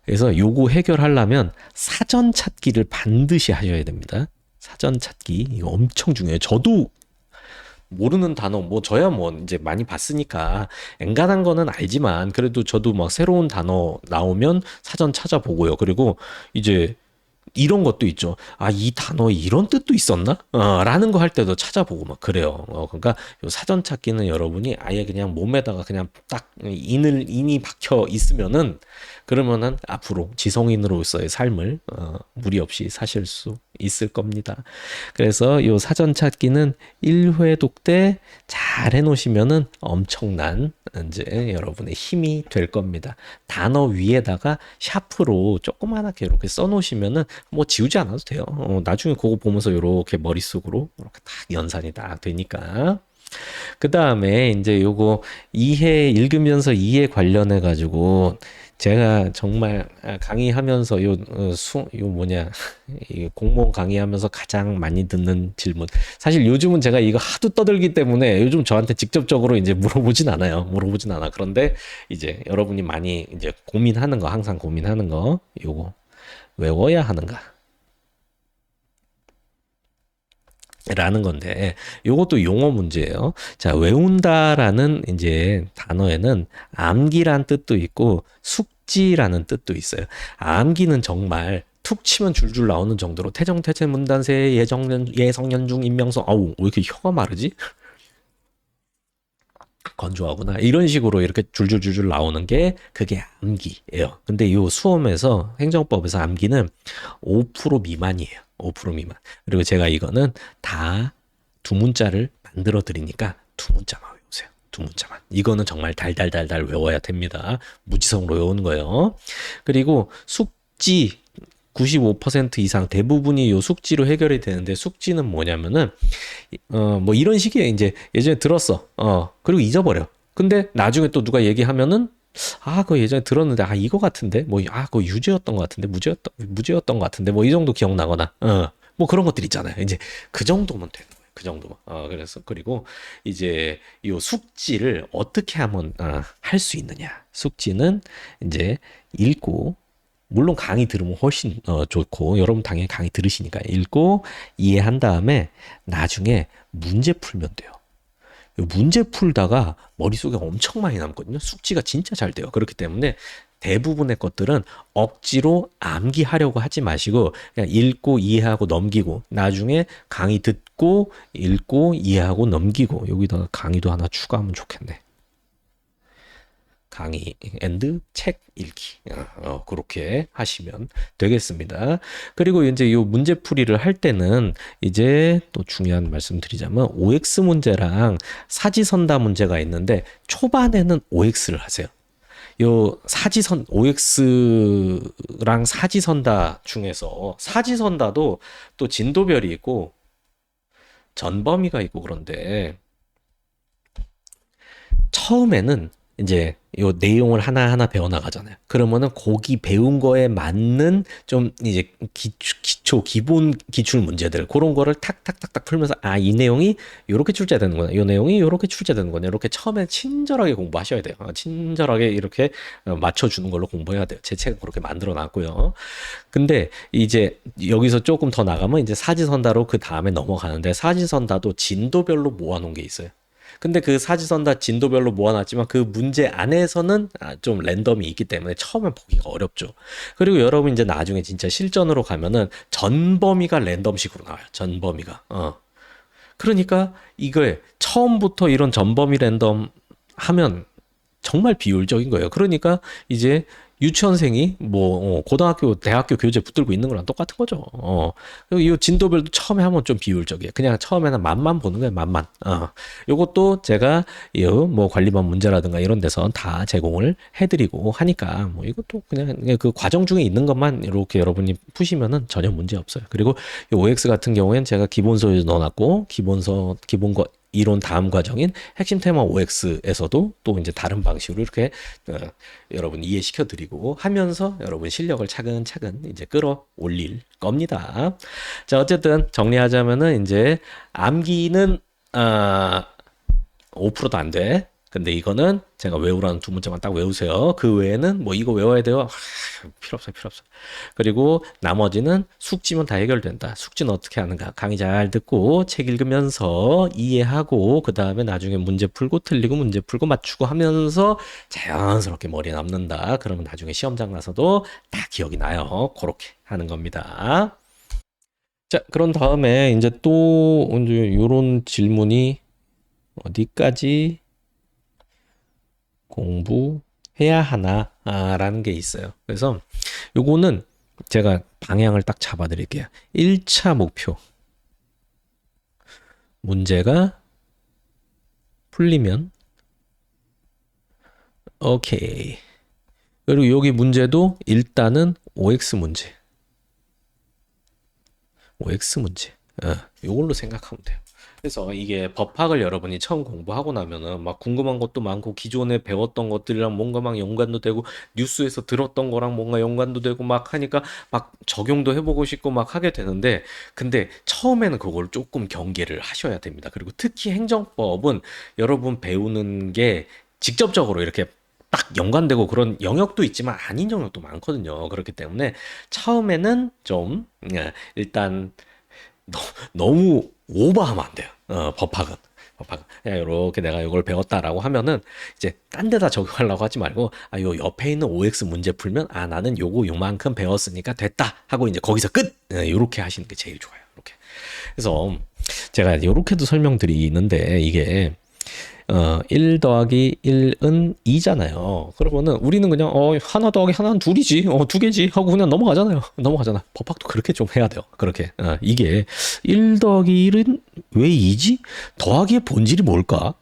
그래서 요거 해결하려면 사전 찾기를 반드시 하셔야 됩니다. 사전 찾기 이거 엄청 중요해요. 저도 모르는 단어 뭐 저야 뭐 이제 많이 봤으니까 엔간한 거는 알지만 그래도 저도 막 새로운 단어 나오면 사전 찾아보고요. 그리고 이제 이런 것도 있죠. 아, 이 단어에 이런 뜻도 있었나? 라는 거 할 때도 찾아보고 막 그래요. 그러니까 요 사전 찾기는 여러분이 아예 그냥 몸에다가 그냥 딱 인이 박혀 있으면은 그러면은 앞으로 지성인으로서의 삶을 무리 없이 사실 수 있을 겁니다. 그래서 요 사전 찾기는 1회독 때 잘 해놓으시면은 엄청난 이제 여러분의 힘이 될 겁니다. 단어 위에다가 샤프로 조그만하게 이렇게 써놓으시면은 뭐 지우지 않아도 돼요. 나중에 그거 보면서 이렇게 머릿속으로 이렇게 딱 연산이 딱 되니까. 그 다음에 이제 요거 이해 읽으면서 이해 관련해 가지고 제가 정말 강의하면서 요 뭐냐 이 공무원 강의하면서 가장 많이 듣는 질문. 사실 요즘은 제가 이거 하도 떠들기 때문에 요즘 저한테 직접적으로 이제 물어보진 않아요. 물어보진 않아. 그런데 이제 여러분이 많이 이제 고민하는 거, 항상 고민하는 거, 요거 외워야 하는가? 라는 건데 요것도 용어 문제예요. 자, 외운다라는 이제 단어에는 암기란 뜻도 있고 숙지라는 뜻도 있어요. 암기는 정말 툭 치면 줄줄 나오는 정도로 태정, 태체, 문단세, 예정년, 예성년중, 인명성 아우 왜 이렇게 혀가 마르지? 건조하구나. 이런 식으로 이렇게 줄줄줄줄 나오는 게 그게 암기예요. 근데 요 수험에서 행정법에서 암기는 5% 미만이에요. 5% 미만. 그리고 제가 이거는 다 두 문자를 만들어 드리니까 두 문자만 외우세요. 두 문자만. 이거는 정말 달달달달 외워야 됩니다. 무지성으로 외우는 거예요. 그리고 숙지 95% 이상 대부분이 요 숙지로 해결이 되는데 숙지는 뭐냐면은 뭐 이런 식이에요. 이제 예전에 들었어. 그리고 잊어버려. 근데 나중에 또 누가 얘기하면은 아, 그거 예전에 들었는데 아 이거 같은데 뭐 아, 그거 유죄였던 것 같은데 무죄였던 것 같은데 뭐 이 정도 기억나거나 뭐 그런 것들 있잖아요. 이제 그 정도면 되는 거예요. 그 정도만. 그래서 그리고 이제 요 숙지를 어떻게 하면 할 수 있느냐. 숙지는 이제 읽고 물론 강의 들으면 훨씬 좋고 여러분 당연히 강의 들으시니까 읽고 이해한 다음에 나중에 문제 풀면 돼요. 문제 풀다가 머릿속에 엄청 많이 남거든요. 숙지가 진짜 잘 돼요. 그렇기 때문에 대부분의 것들은 억지로 암기하려고 하지 마시고 그냥 읽고 이해하고 넘기고 나중에 강의 듣고 읽고 이해하고 넘기고 여기다가 강의도 하나 추가하면 좋겠네. 강의 앤드 책 읽기 그렇게 하시면 되겠습니다. 그리고 이제 이 문제풀이를 할 때는 이제 또 중요한 말씀 드리자면 OX 문제랑 사지선다 문제가 있는데 초반에는 OX를 하세요. 요 사지선 OX랑 사지선다 중에서 사지선다도 또 진도별이 있고 전범위가 있고 그런데 처음에는 이제 요 내용을 하나하나 배워나가잖아요. 그러면은 거기 배운 거에 맞는 좀 이제 기본 기출 문제들 그런 거를 탁탁탁탁 풀면서 아, 이 내용이 요렇게 출제되는구나. 이 내용이 요렇게 출제되는구나. 이렇게 처음에 친절하게 공부하셔야 돼요. 친절하게 이렇게 맞춰주는 걸로 공부해야 돼요. 제 책은 그렇게 만들어 놨고요. 근데 이제 여기서 조금 더 나가면 이제 사지선다로 그 다음에 넘어가는데 사지선다도 진도별로 모아놓은 게 있어요. 근데 그 사지선 다 진도별로 모아놨지만 그 문제 안에서는 좀 랜덤이 있기 때문에 처음엔 보기가 어렵죠. 그리고 여러분 이제 나중에 진짜 실전으로 가면은 전범위가 랜덤식으로 나와요. 전범위가. 그러니까 이걸 처음부터 이런 전범위 랜덤 하면 정말 비효율적인 거예요. 그러니까 이제 유치원생이 뭐 고등학교, 대학교 교재 붙들고 있는 거랑 똑같은 거죠. 그리고 이 진도별도 처음에 하면 좀 비효율적이에요. 그냥 처음에는 맛만 보는 거예요, 맛만. 요것도 제가 이뭐 관리반 문제라든가 이런 데서 다 제공을 해드리고 하니까 뭐 이것도 그냥 그 과정 중에 있는 것만 이렇게 여러분이 푸시면은 전혀 문제 없어요. 그리고 이 OX 같은 경우에는 제가 기본서에 넣어놨고 기본거 이론 다음 과정인 핵심 테마 OX에서도 또 이제 다른 방식으로 이렇게 여러분 이해시켜 드리고 하면서 여러분 실력을 차근차근 이제 끌어올릴 겁니다. 자, 어쨌든 정리하자면은 이제 암기는 5%도 안 돼. 근데 이거는 제가 외우라는 두 문제만 딱 외우세요. 그 외에는 뭐 이거 외워야 돼요. 필요 없어요, 필요 없어. 그리고 나머지는 숙지면 다 해결된다. 숙지는 어떻게 하는가? 강의 잘 듣고 책 읽으면서 이해하고 그 다음에 나중에 문제 풀고 틀리고 문제 풀고 맞추고 하면서 자연스럽게 머리에 남는다. 그러면 나중에 시험장 가서도 다 기억이 나요. 그렇게 하는 겁니다. 자, 그런 다음에 이제 또 이제 요런 질문이 어디까지 공부해야 하나 라는 게 있어요. 그래서 요거는 제가 방향을 딱 잡아 드릴게요. 1차 목표. 문제가 풀리면 오케이. 그리고 여기 문제도 일단은 OX 문제. OX 문제. 요걸로 생각하면 돼요. 그래서 이게 법학을 여러분이 처음 공부하고 나면은 막 궁금한 것도 많고 기존에 배웠던 것들이랑 뭔가 막 연관도 되고 뉴스에서 들었던 거랑 뭔가 연관도 되고 막 하니까 막 적용도 해보고 싶고 막 하게 되는데 근데 처음에는 그걸 조금 경계를 하셔야 됩니다. 그리고 특히 행정법은 여러분 배우는 게 직접적으로 이렇게 딱 연관되고 그런 영역도 있지만 아닌 영역도 많거든요. 그렇기 때문에 처음에는 좀 일단 너무 오버하면 안 돼요. 법학은. 법학은. 그냥 이렇게 내가 이걸 배웠다라고 하면은 이제 딴 데다 적용하려고 하지 말고 요 옆에 있는 OX 문제 풀면 나는 요만큼 배웠으니까 됐다 하고 이제 거기서 끝. 요렇게 하시는 게 제일 좋아요. 이렇게. 그래서 제가 요렇게도 설명드리는데 이게 1 더하기 1은 2잖아요. 그러면은 우리는 그냥 하나 더하기 하나는 둘이지. 두 개지 하고 그냥 넘어가잖아요. 넘어가잖아. 법학도 그렇게 좀 해야 돼요. 그렇게. 이게 1 더하기 1은 왜 2지? 더하기의 본질이 뭘까?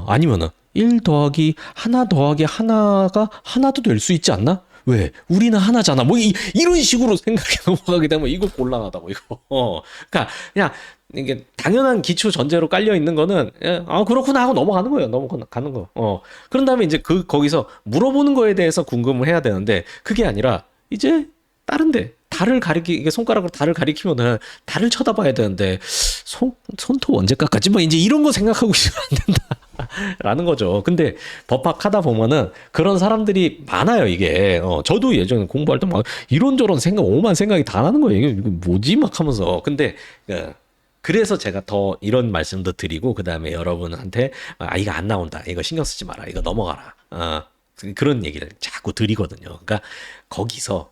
아니면은 1 더하기 하나 더하기 하나가 하나도 될 수 있지 않나? 왜? 우리는 하나잖아. 뭐 이런 식으로 생각해 넘어가게 되면 이거 곤란하다고 이거. 그러니까 그냥 이게 당연한 기초 전제로 깔려 있는 거는 그렇구나 하고 넘어가는 거예요. 넘어가는 거. 그런 다음에 이제 거기서 물어보는 거에 대해서 궁금을 해야 되는데 그게 아니라 이제 다른데 이게 손가락으로 달을 가리키면은 달을 쳐다봐야 되는데 손톱 언제 깎았지? 뭐 이제 이런 거 생각하고 있으면 안 된다. 라는 거죠. 근데 법학 하다 보면은 그런 사람들이 많아요, 이게. 저도 예전에 공부할 때 막 이런저런 오만 생각이 다 나는 거예요. 이거 뭐지? 막 하면서. 근데, 그래서 제가 더 이런 말씀도 드리고, 그 다음에 여러분한테, 이거 안 나온다. 이거 신경 쓰지 마라. 이거 넘어가라. 그런 얘기를 자꾸 드리거든요. 그러니까 거기서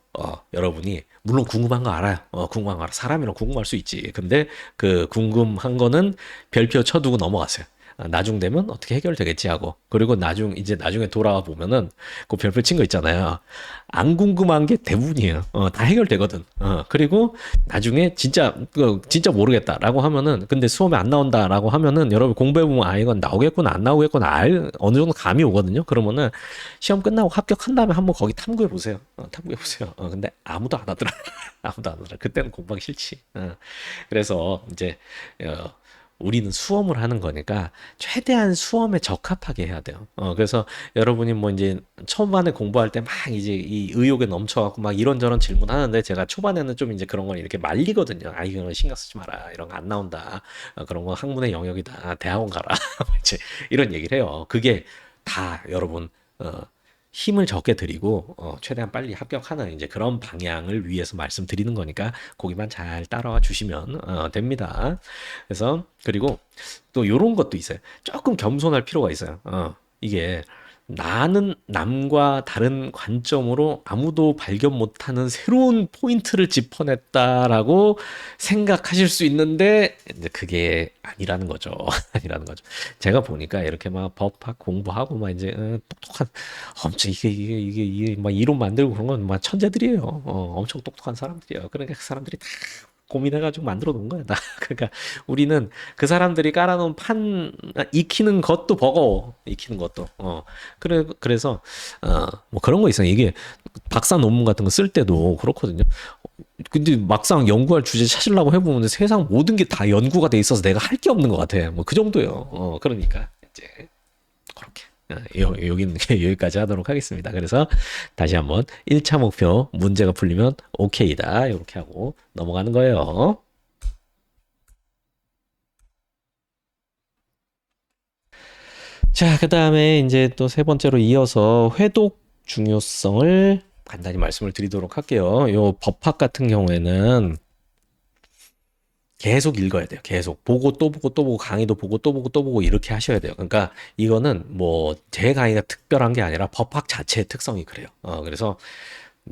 여러분이 물론 궁금한 거 알아요. 궁금한 거 알아. 사람이랑 궁금할 수 있지. 근데 그 궁금한 거는 별표 쳐두고 넘어가세요. 나중 되면 어떻게 해결되겠지 하고. 그리고 나중에 돌아와 보면은 그 별표 친 거 있잖아요. 안 궁금한 게 대부분이에요. 다 해결되거든. 그리고 나중에 진짜 모르겠다라고 하면은 근데 수업에 안 나온다라고 하면은 여러분 공부해 보면 이건 나오겠구나 안 나오겠구나 어느 정도 감이 오거든요. 그러면은 시험 끝나고 합격한 다음에 한번 거기 탐구해 보세요. 탐구해 보세요. 근데 아무도 안 하더라. 아무도 안 하더라. 그때는 공부하기 싫지. 그래서 이제 우리는 수험을 하는 거니까 최대한 수험에 적합하게 해야 돼요. 그래서 여러분이 뭐 이제 초반에 공부할 때 막 이제 이 의욕에 넘쳐갖고 막 이런저런 질문 하는데 제가 초반에는 좀 이제 그런 걸 이렇게 말리거든요. 이거는 신경 쓰지 마라. 이런 거 안 나온다. 그런 거 학문의 영역이다. 대학원 가라. 이제 이런 얘기를 해요. 그게 다 여러분, 힘을 적게 들이고 최대한 빨리 합격하는 이제 그런 방향을 위해서 말씀드리는 거니까 거기만 잘 따라와 주시면 됩니다. 그래서 그리고 또 요런 것도 있어요. 조금 겸손할 필요가 있어요. 이게 나는 남과 다른 관점으로 아무도 발견 못하는 새로운 포인트를 짚어냈다라고 생각하실 수 있는데 이제 그게 아니라는 거죠. 아니라는 거죠. 제가 보니까 이렇게 막 법학 공부하고 막 이제 똑똑한 엄청 이게 막 이론 만들고 그런 건 막 천재들이에요. 엄청 똑똑한 사람들이에요. 그러니까 그 사람들이 다 고민해가지고 만들어 놓은 거야. 나. 그러니까 우리는 그 사람들이 깔아놓은 판 익히는 것도 버거워. 익히는 것도. 그래서 뭐 그런 거 있어요. 이게 박사 논문 같은 거 쓸 때도 그렇거든요. 근데 막상 연구할 주제 찾으려고 해보면 세상 모든 게 다 연구가 돼 있어서 내가 할 게 없는 것 같아. 뭐 그 정도요. 그러니까 이제 그렇게. 여기는 여기까지 하도록 하겠습니다. 그래서 다시 한번 1차 목표 문제가 풀리면 오케이다. 이렇게 하고 넘어가는 거예요. 자, 그 다음에 이제 또 세 번째로 이어서 회독 중요성을 간단히 말씀을 드리도록 할게요. 요 법학 같은 경우에는 계속 읽어야 돼요. 계속 보고 또 보고 또 보고 강의도 보고 또 보고 또 보고 이렇게 하셔야 돼요. 그러니까 이거는 뭐 제 강의가 특별한 게 아니라 법학 자체의 특성이 그래요. 그래서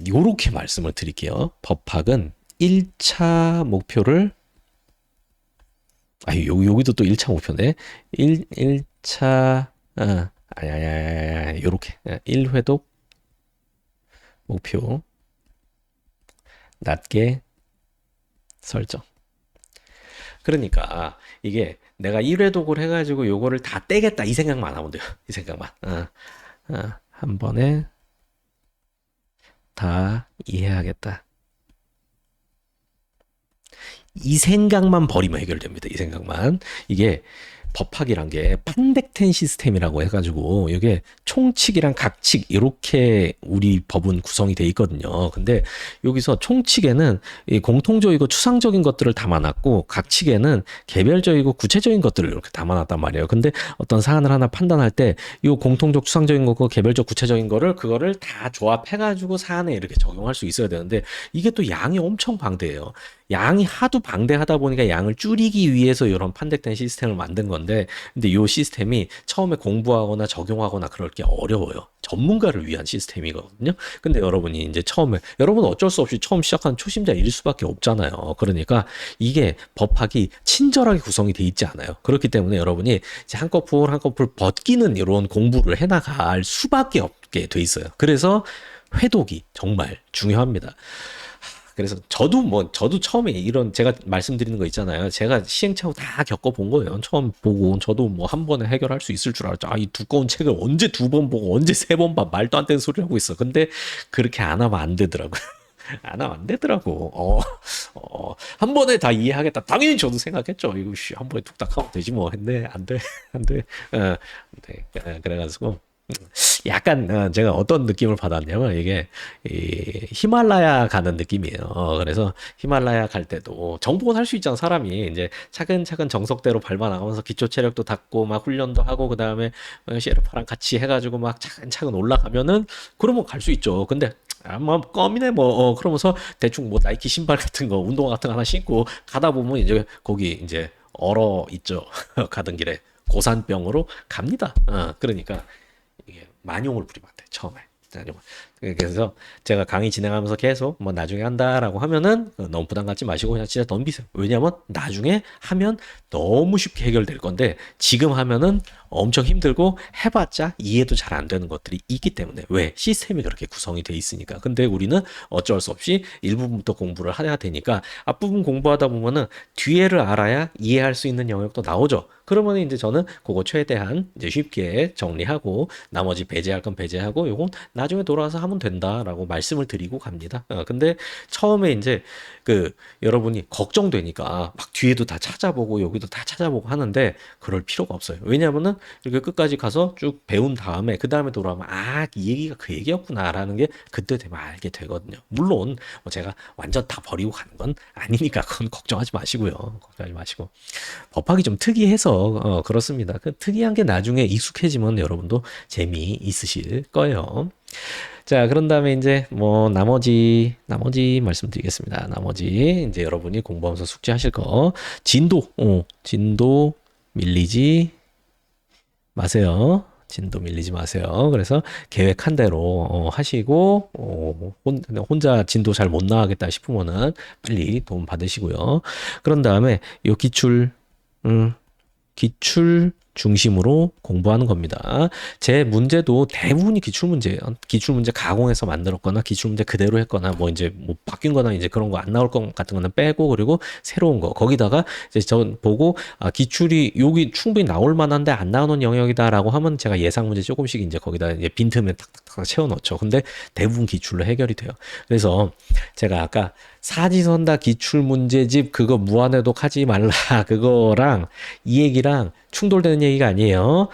요렇게 말씀을 드릴게요. 법학은 1차 목표를 여기도 또 1차 목표네. 1차 요렇게 1회독 목표 낮게 설정. 그러니까 이게 내가 1회독을 해가지고 요거를 다 떼겠다 이 생각만 하면 돼요. 이 생각만. 한 번에 다 이해하겠다. 이 생각만 버리면 해결됩니다. 이 생각만. 이게 법학이란 게 판백텐 시스템이라고 해가지고 이게 총칙이랑 각칙 이렇게 우리 법은 구성이 돼 있거든요. 근데 여기서 총칙에는 이 공통적이고 추상적인 것들을 담아놨고 각칙에는 개별적이고 구체적인 것들을 이렇게 담아놨단 말이에요. 근데 어떤 사안을 하나 판단할 때 이 공통적 추상적인 거고 개별적 구체적인 거를 그거를 다 조합해가지고 사안에 이렇게 적용할 수 있어야 되는데 이게 또 양이 엄청 방대해요. 양이 하도 방대하다 보니까 양을 줄이기 위해서 이런 판택된 시스템을 만든 건데 근데 이 시스템이 처음에 공부하거나 적용하거나 그럴 게 어려워요. 전문가를 위한 시스템이거든요. 근데 여러분이 이제 처음에 여러분은 어쩔 수 없이 처음 시작한 초심자일 수밖에 없잖아요. 그러니까 이게 법학이 친절하게 구성이 돼 있지 않아요. 그렇기 때문에 여러분이 이제 한꺼풀 한꺼풀 벗기는 이런 공부를 해나갈 수밖에 없게 돼 있어요. 그래서 회독이 정말 중요합니다. 그래서 저도 처음에 이런 제가 말씀드리는 거 있잖아요. 제가 시행착오 다 겪어본 거예요. 처음 보고 저도 뭐 한 번에 해결할 수 있을 줄 알았죠. 이 두꺼운 책을 언제 두 번 보고 언제 세 번 봐. 말도 안 되는 소리를 하고 있어. 근데 그렇게 안 하면 안 되더라고요. 안 하면 안 되더라고. 한 번에 다 이해하겠다. 당연히 저도 생각했죠. 이거 한 번에 뚝딱 하면 되지 뭐. 근데 안 돼. 안 돼. 그래가지고 약간 제가 어떤 느낌을 받았냐면 이게 히말라야 가는 느낌이에요. 그래서 히말라야 갈 때도 정복은 할 수 있잖아. 사람이 이제 차근차근 정석대로 밟아 나가면서 기초 체력도 닦고 막 훈련도 하고 그 다음에 셰르파랑 같이 해가지고 막 차근차근 올라가면은 그러면 갈 수 있죠. 근데 뭐 껌이네 뭐 그러면서 대충 뭐 나이키 신발 같은 거 운동화 같은 거 하나 신고 가다 보면 이제 거기 이제 얼어 있죠. 가던 길에 고산병으로 갑니다. 그러니까 이게 만용을 부리면 안 돼, 처음에. 그래서 제가 강의 진행하면서 계속 뭐 나중에 한다라고 하면은 너무 부담 갖지 마시고 그냥 진짜 덤비세요. 왜냐면 나중에 하면 너무 쉽게 해결될 건데 지금 하면은 엄청 힘들고 해봤자 이해도 잘 안 되는 것들이 있기 때문에 왜? 시스템이 그렇게 구성이 돼 있으니까. 근데 우리는 어쩔 수 없이 일부분부터 공부를 해야 되니까 앞부분 공부하다 보면은 뒤에를 알아야 이해할 수 있는 영역도 나오죠. 그러면 이제 저는 그거 최대한 이제 쉽게 정리하고 나머지 배제할 건 배제하고 요건 나중에 돌아와서 하면 된다라고 말씀을 드리고 갑니다. 근데 처음에 이제 그 여러분이 걱정되니까 막 뒤에도 다 찾아보고 여기도 다 찾아보고 하는데 그럴 필요가 없어요. 왜냐면은 이렇게 끝까지 가서 쭉 배운 다음에 그 다음에 돌아오면 이 얘기가 그 얘기였구나라는 게 그때 되면 알게 되거든요. 물론 뭐 제가 완전 다 버리고 가는 건 아니니까 그건 걱정하지 마시고요. 걱정하지 마시고 법학이 좀 특이해서 그렇습니다. 그 특이한 게 나중에 익숙해지면 여러분도 재미있으실 거예요. 자, 그런 다음에 이제 뭐 나머지 말씀드리겠습니다. 나머지 이제 여러분이 공부하면서 숙제하실 거 진도 밀리지 마세요. 진도 밀리지 마세요. 그래서 계획한 대로 하시고 혼자 진도 잘 못 나가겠다 싶으면은 빨리 도움 받으시고요. 그런 다음에 요 음, 기출 중심으로 공부하는 겁니다. 제 문제도 대부분이 기출 문제예요. 기출 문제 가공해서 만들었거나 기출 문제 그대로 했거나 뭐 이제 뭐 바뀐 거나 이제 그런 거 안 나올 것 같은 거는 빼고 그리고 새로운 거 거기다가 이제 전 보고 기출이 여기 충분히 나올 만한데 안 나오는 영역이다라고 하면 제가 예상 문제 조금씩 이제 거기다 이제 빈틈에 탁탁탁 채워 넣죠. 근데 대부분 기출로 해결이 돼요. 그래서 제가 아까 사지선다 기출문제집 그거 무한해독 하지 말라 그거랑 이 얘기랑 충돌되는 얘기가 아니에요.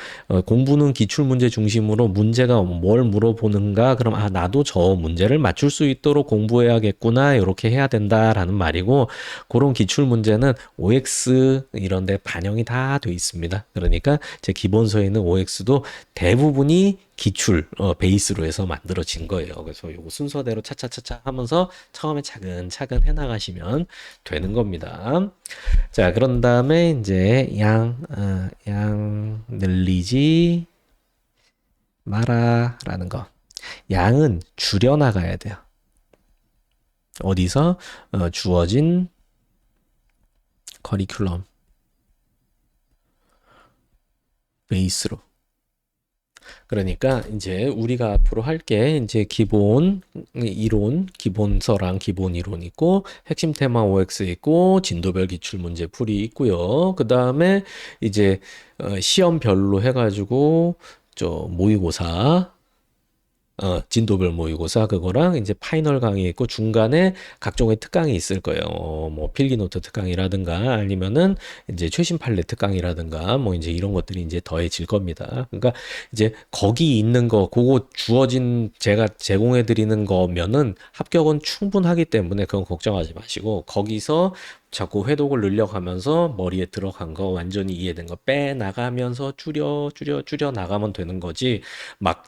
공부는 기출문제 중심으로 문제가 뭘 물어보는가 그럼 나도 저 문제를 맞출 수 있도록 공부해야겠구나 이렇게 해야 된다라는 말이고 그런 기출문제는 OX 이런 데 반영이 다 돼 있습니다. 그러니까 제 기본서에 있는 OX도 대부분이 기출 베이스로 해서 만들어진 거예요. 그래서 요거 순서대로 차차차차 하면서 처음에 차근차근 해나가시면 되는 겁니다. 자, 그런 다음에 이제 양 늘리지 마라라는 거. 양은 줄여나가야 돼요. 어디서? 주어진 커리큘럼 베이스로. 그러니까 이제 우리가 앞으로 할 게 이제 기본 이론, 기본서랑 기본 이론 있고 핵심 테마 OX 있고 진도별 기출 문제 풀이 있고요. 그 다음에 이제 시험별로 해가지고 모의고사 진도별 모의고사 그거랑 이제 파이널 강의 있고 중간에 각종의 특강이 있을 거예요. 뭐 필기노트 특강이라든가 아니면은 이제 최신 판례 특강이라든가 뭐 이제 이런 것들이 이제 더해질 겁니다. 그러니까 이제 거기 있는 거 그거 주어진 제가 제공해 드리는 거면은 합격은 충분하기 때문에 그건 걱정하지 마시고 거기서 자꾸 회독을 늘려가면서 머리에 들어간 거 완전히 이해된 거 빼나가면서 줄여 나가면 되는 거지 막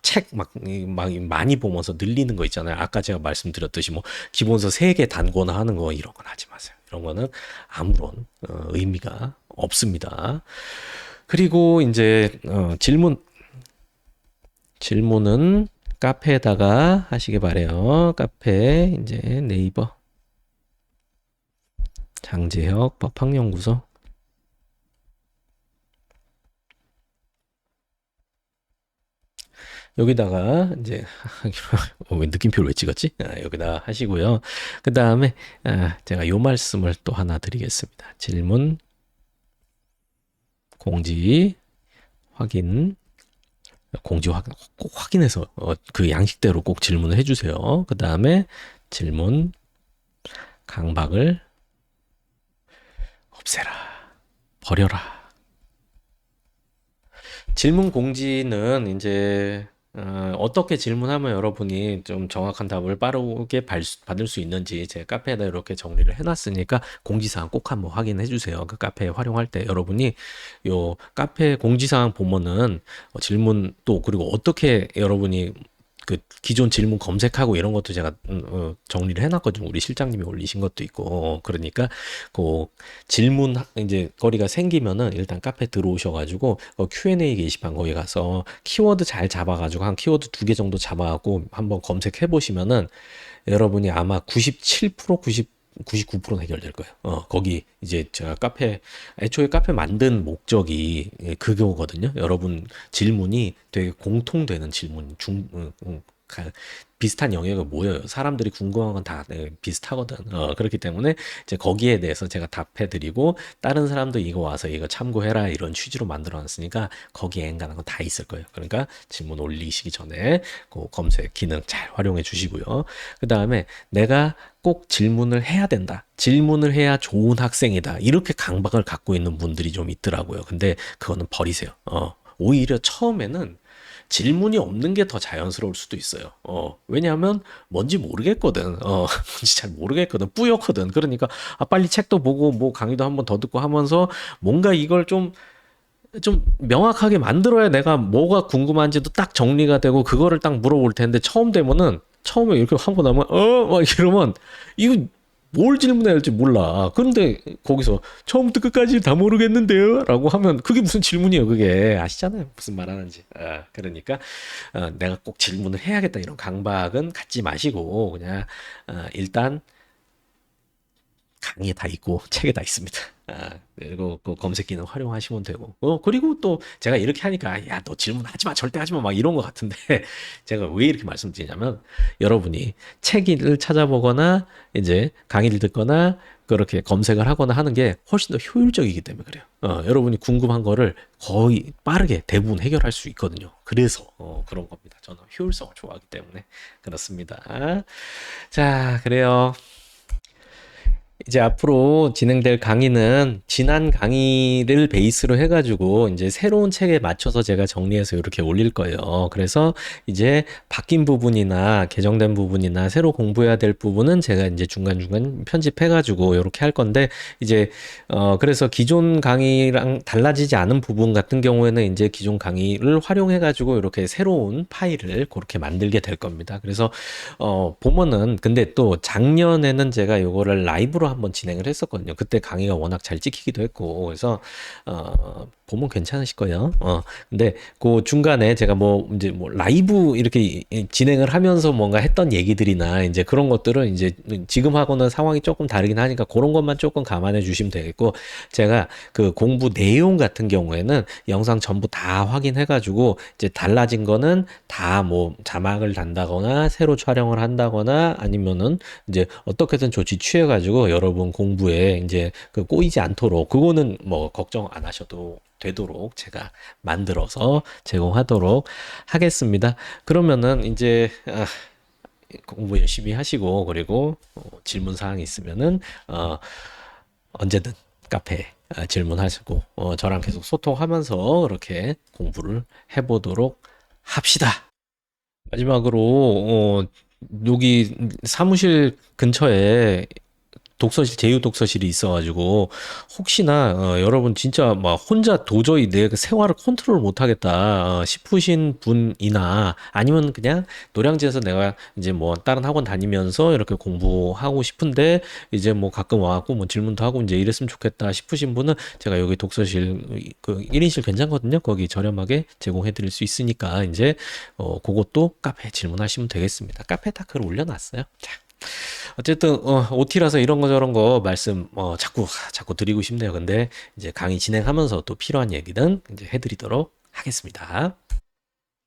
많이 보면서 늘리는 거 있잖아요. 아까 제가 말씀드렸듯이 뭐 기본서 3개 단거나 하는 거 이런 건 하지 마세요. 이런 거는 아무런 의미가 없습니다. 그리고 이제 질문은 카페에다가 하시기 바래요. 카페 이제 네이버 장재혁 법학연구소 여기다가 이제 왜 느낌표를 왜 찍었지? 여기다 하시고요. 그 다음에 제가 요 말씀을 또 하나 드리겠습니다. 질문 공지 확인 공지 꼭 확인해서 그 양식대로 꼭 질문을 해주세요. 그 다음에 질문 강박을 없애라 버려라. 질문 공지는 이제 어떻게 질문하면 여러분이 좀 정확한 답을 빠르게 받을 수 있는지 제 카페에다 이렇게 정리를 해놨으니까 공지사항 꼭 한번 확인해 주세요. 그 카페 활용할 때 여러분이 요 카페 공지사항 보면은 질문 또 그리고 어떻게 여러분이 그 기존 질문 검색하고 이런 것도 제가 정리를 해놨거든요. 우리 실장님이 올리신 것도 있고 그러니까 그 질문 이제 거리가 생기면은 일단 카페 들어오셔가지고 Q&A 게시판 거기 가서 키워드 잘 잡아가지고 한 키워드 2개 정도 잡아갖고 한번 검색해 보시면은 여러분이 아마 97% 99%는 해결될 거예요. 거기 이제 제가 애초에 카페 만든 목적이 그거거든요. 여러분 질문이 되게 공통되는 질문, 비슷한 영역에 모여요. 사람들이 궁금한 건 다 비슷하거든. 그렇기 때문에 이제 거기에 대해서 제가 답해드리고 다른 사람도 이거 와서 이거 참고해라 이런 취지로 만들어놨으니까 거기에 엔간한 건 다 있을 거예요. 그러니까 질문 올리시기 전에 그 검색 기능 잘 활용해 주시고요. 그 다음에 내가 꼭 질문을 해야 된다. 질문을 해야 좋은 학생이다. 이렇게 강박을 갖고 있는 분들이 좀 있더라고요. 근데 그거는 버리세요. 오히려 처음에는 질문이 없는 게 더 자연스러울 수도 있어요. 왜냐하면 뭔지 모르겠거든. 뭔지 잘 모르겠거든. 뿌옇거든. 그러니까 빨리 책도 보고 뭐 강의도 한번 더 듣고 하면서 뭔가 이걸 좀 명확하게 만들어야 내가 뭐가 궁금한지도 딱 정리가 되고 그거를 딱 물어볼 텐데 처음에 이렇게 하고 나면 막 이러면 이거 뭘 질문해야 할지 몰라. 그런데 거기서 처음부터 끝까지 다 모르겠는데요? 라고 하면 그게 무슨 질문이에요, 그게. 아시잖아요. 무슨 말 하는지. 그러니까 내가 꼭 질문을 해야겠다 이런 강박은 갖지 마시고 그냥 일단 강의에 다 있고 책에 다 있습니다. 그리고 그 검색 기능 활용하시면 되고. 그리고 또 제가 이렇게 하니까 야, 너 질문하지 마. 절대 하지 마. 막 이런 것 같은데 제가 왜 이렇게 말씀드리냐면 여러분이 책을 찾아보거나 이제 강의를 듣거나 그렇게 검색을 하거나 하는 게 훨씬 더 효율적이기 때문에 그래요. 여러분이 궁금한 거를 거의 빠르게 대부분 해결할 수 있거든요. 그래서 그런 겁니다. 저는 효율성을 좋아하기 때문에 그렇습니다. 자, 그래요. 이제 앞으로 진행될 강의는 지난 강의를 베이스로 해가지고 이제 새로운 책에 맞춰서 제가 정리해서 이렇게 올릴 거예요. 그래서 이제 바뀐 부분이나 개정된 부분이나 새로 공부해야 될 부분은 제가 이제 중간중간 편집해가지고 이렇게 할 건데 이제 그래서 기존 강의랑 달라지지 않은 부분 같은 경우에는 이제 기존 강의를 활용해가지고 이렇게 새로운 파일을 그렇게 만들게 될 겁니다. 그래서 보면은 근데 또 작년에는 제가 요거를 라이브로 한번 진행을 했었거든요. 그때 강의가 워낙 잘 찍히기도 했고 그래서 보면 괜찮으실 거예요. 근데 그 중간에 제가 뭐 이제 뭐 라이브 이렇게 진행을 하면서 뭔가 했던 얘기들이나 이제 그런 것들은 이제 지금 하고는 상황이 조금 다르긴 하니까 그런 것만 조금 감안해 주시면 되겠고 제가 그 공부 내용 같은 경우에는 영상 전부 다 확인해 가지고 이제 달라진 거는 다 뭐 자막을 단다거나 새로 촬영을 한다거나 아니면은 이제 어떻게든 조치 취해 가지고 여러분 공부에 이제 그 꼬이지 않도록 그거는 뭐 걱정 안 하셔도 되도록 제가 만들어서 제공하도록 하겠습니다. 그러면은 이제 공부 열심히 하시고 그리고 질문 사항 있으면은 언제든 카페에 질문하시고 저랑 계속 소통하면서 그렇게 공부를 해보도록 합시다. 마지막으로 여기 사무실 근처에 독서실, 제휴 독서실이 있어가지고, 혹시나, 여러분 진짜 막 혼자 도저히 내 생활을 컨트롤 못하겠다, 싶으신 분이나, 아니면 그냥 노량진에서 내가 이제 뭐 다른 학원 다니면서 이렇게 공부하고 싶은데, 이제 뭐 가끔 와갖고 뭐 질문도 하고 이제 이랬으면 좋겠다 싶으신 분은 제가 여기 독서실, 그 1인실 괜찮거든요? 거기 저렴하게 제공해 드릴 수 있으니까, 이제, 그것도 카페에 질문하시면 되겠습니다. 카페에 다 글 올려놨어요. 자. 어쨌든 OT라서 이런 거 저런 거 말씀 자꾸 드리고 싶네요. 근데 이제 강의 진행하면서 또 필요한 얘기는 이제 해드리도록 하겠습니다.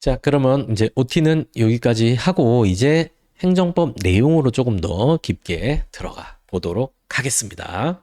자, 그러면 이제 OT는 여기까지 하고 이제 행정법 내용으로 조금 더 깊게 들어가 보도록 하겠습니다.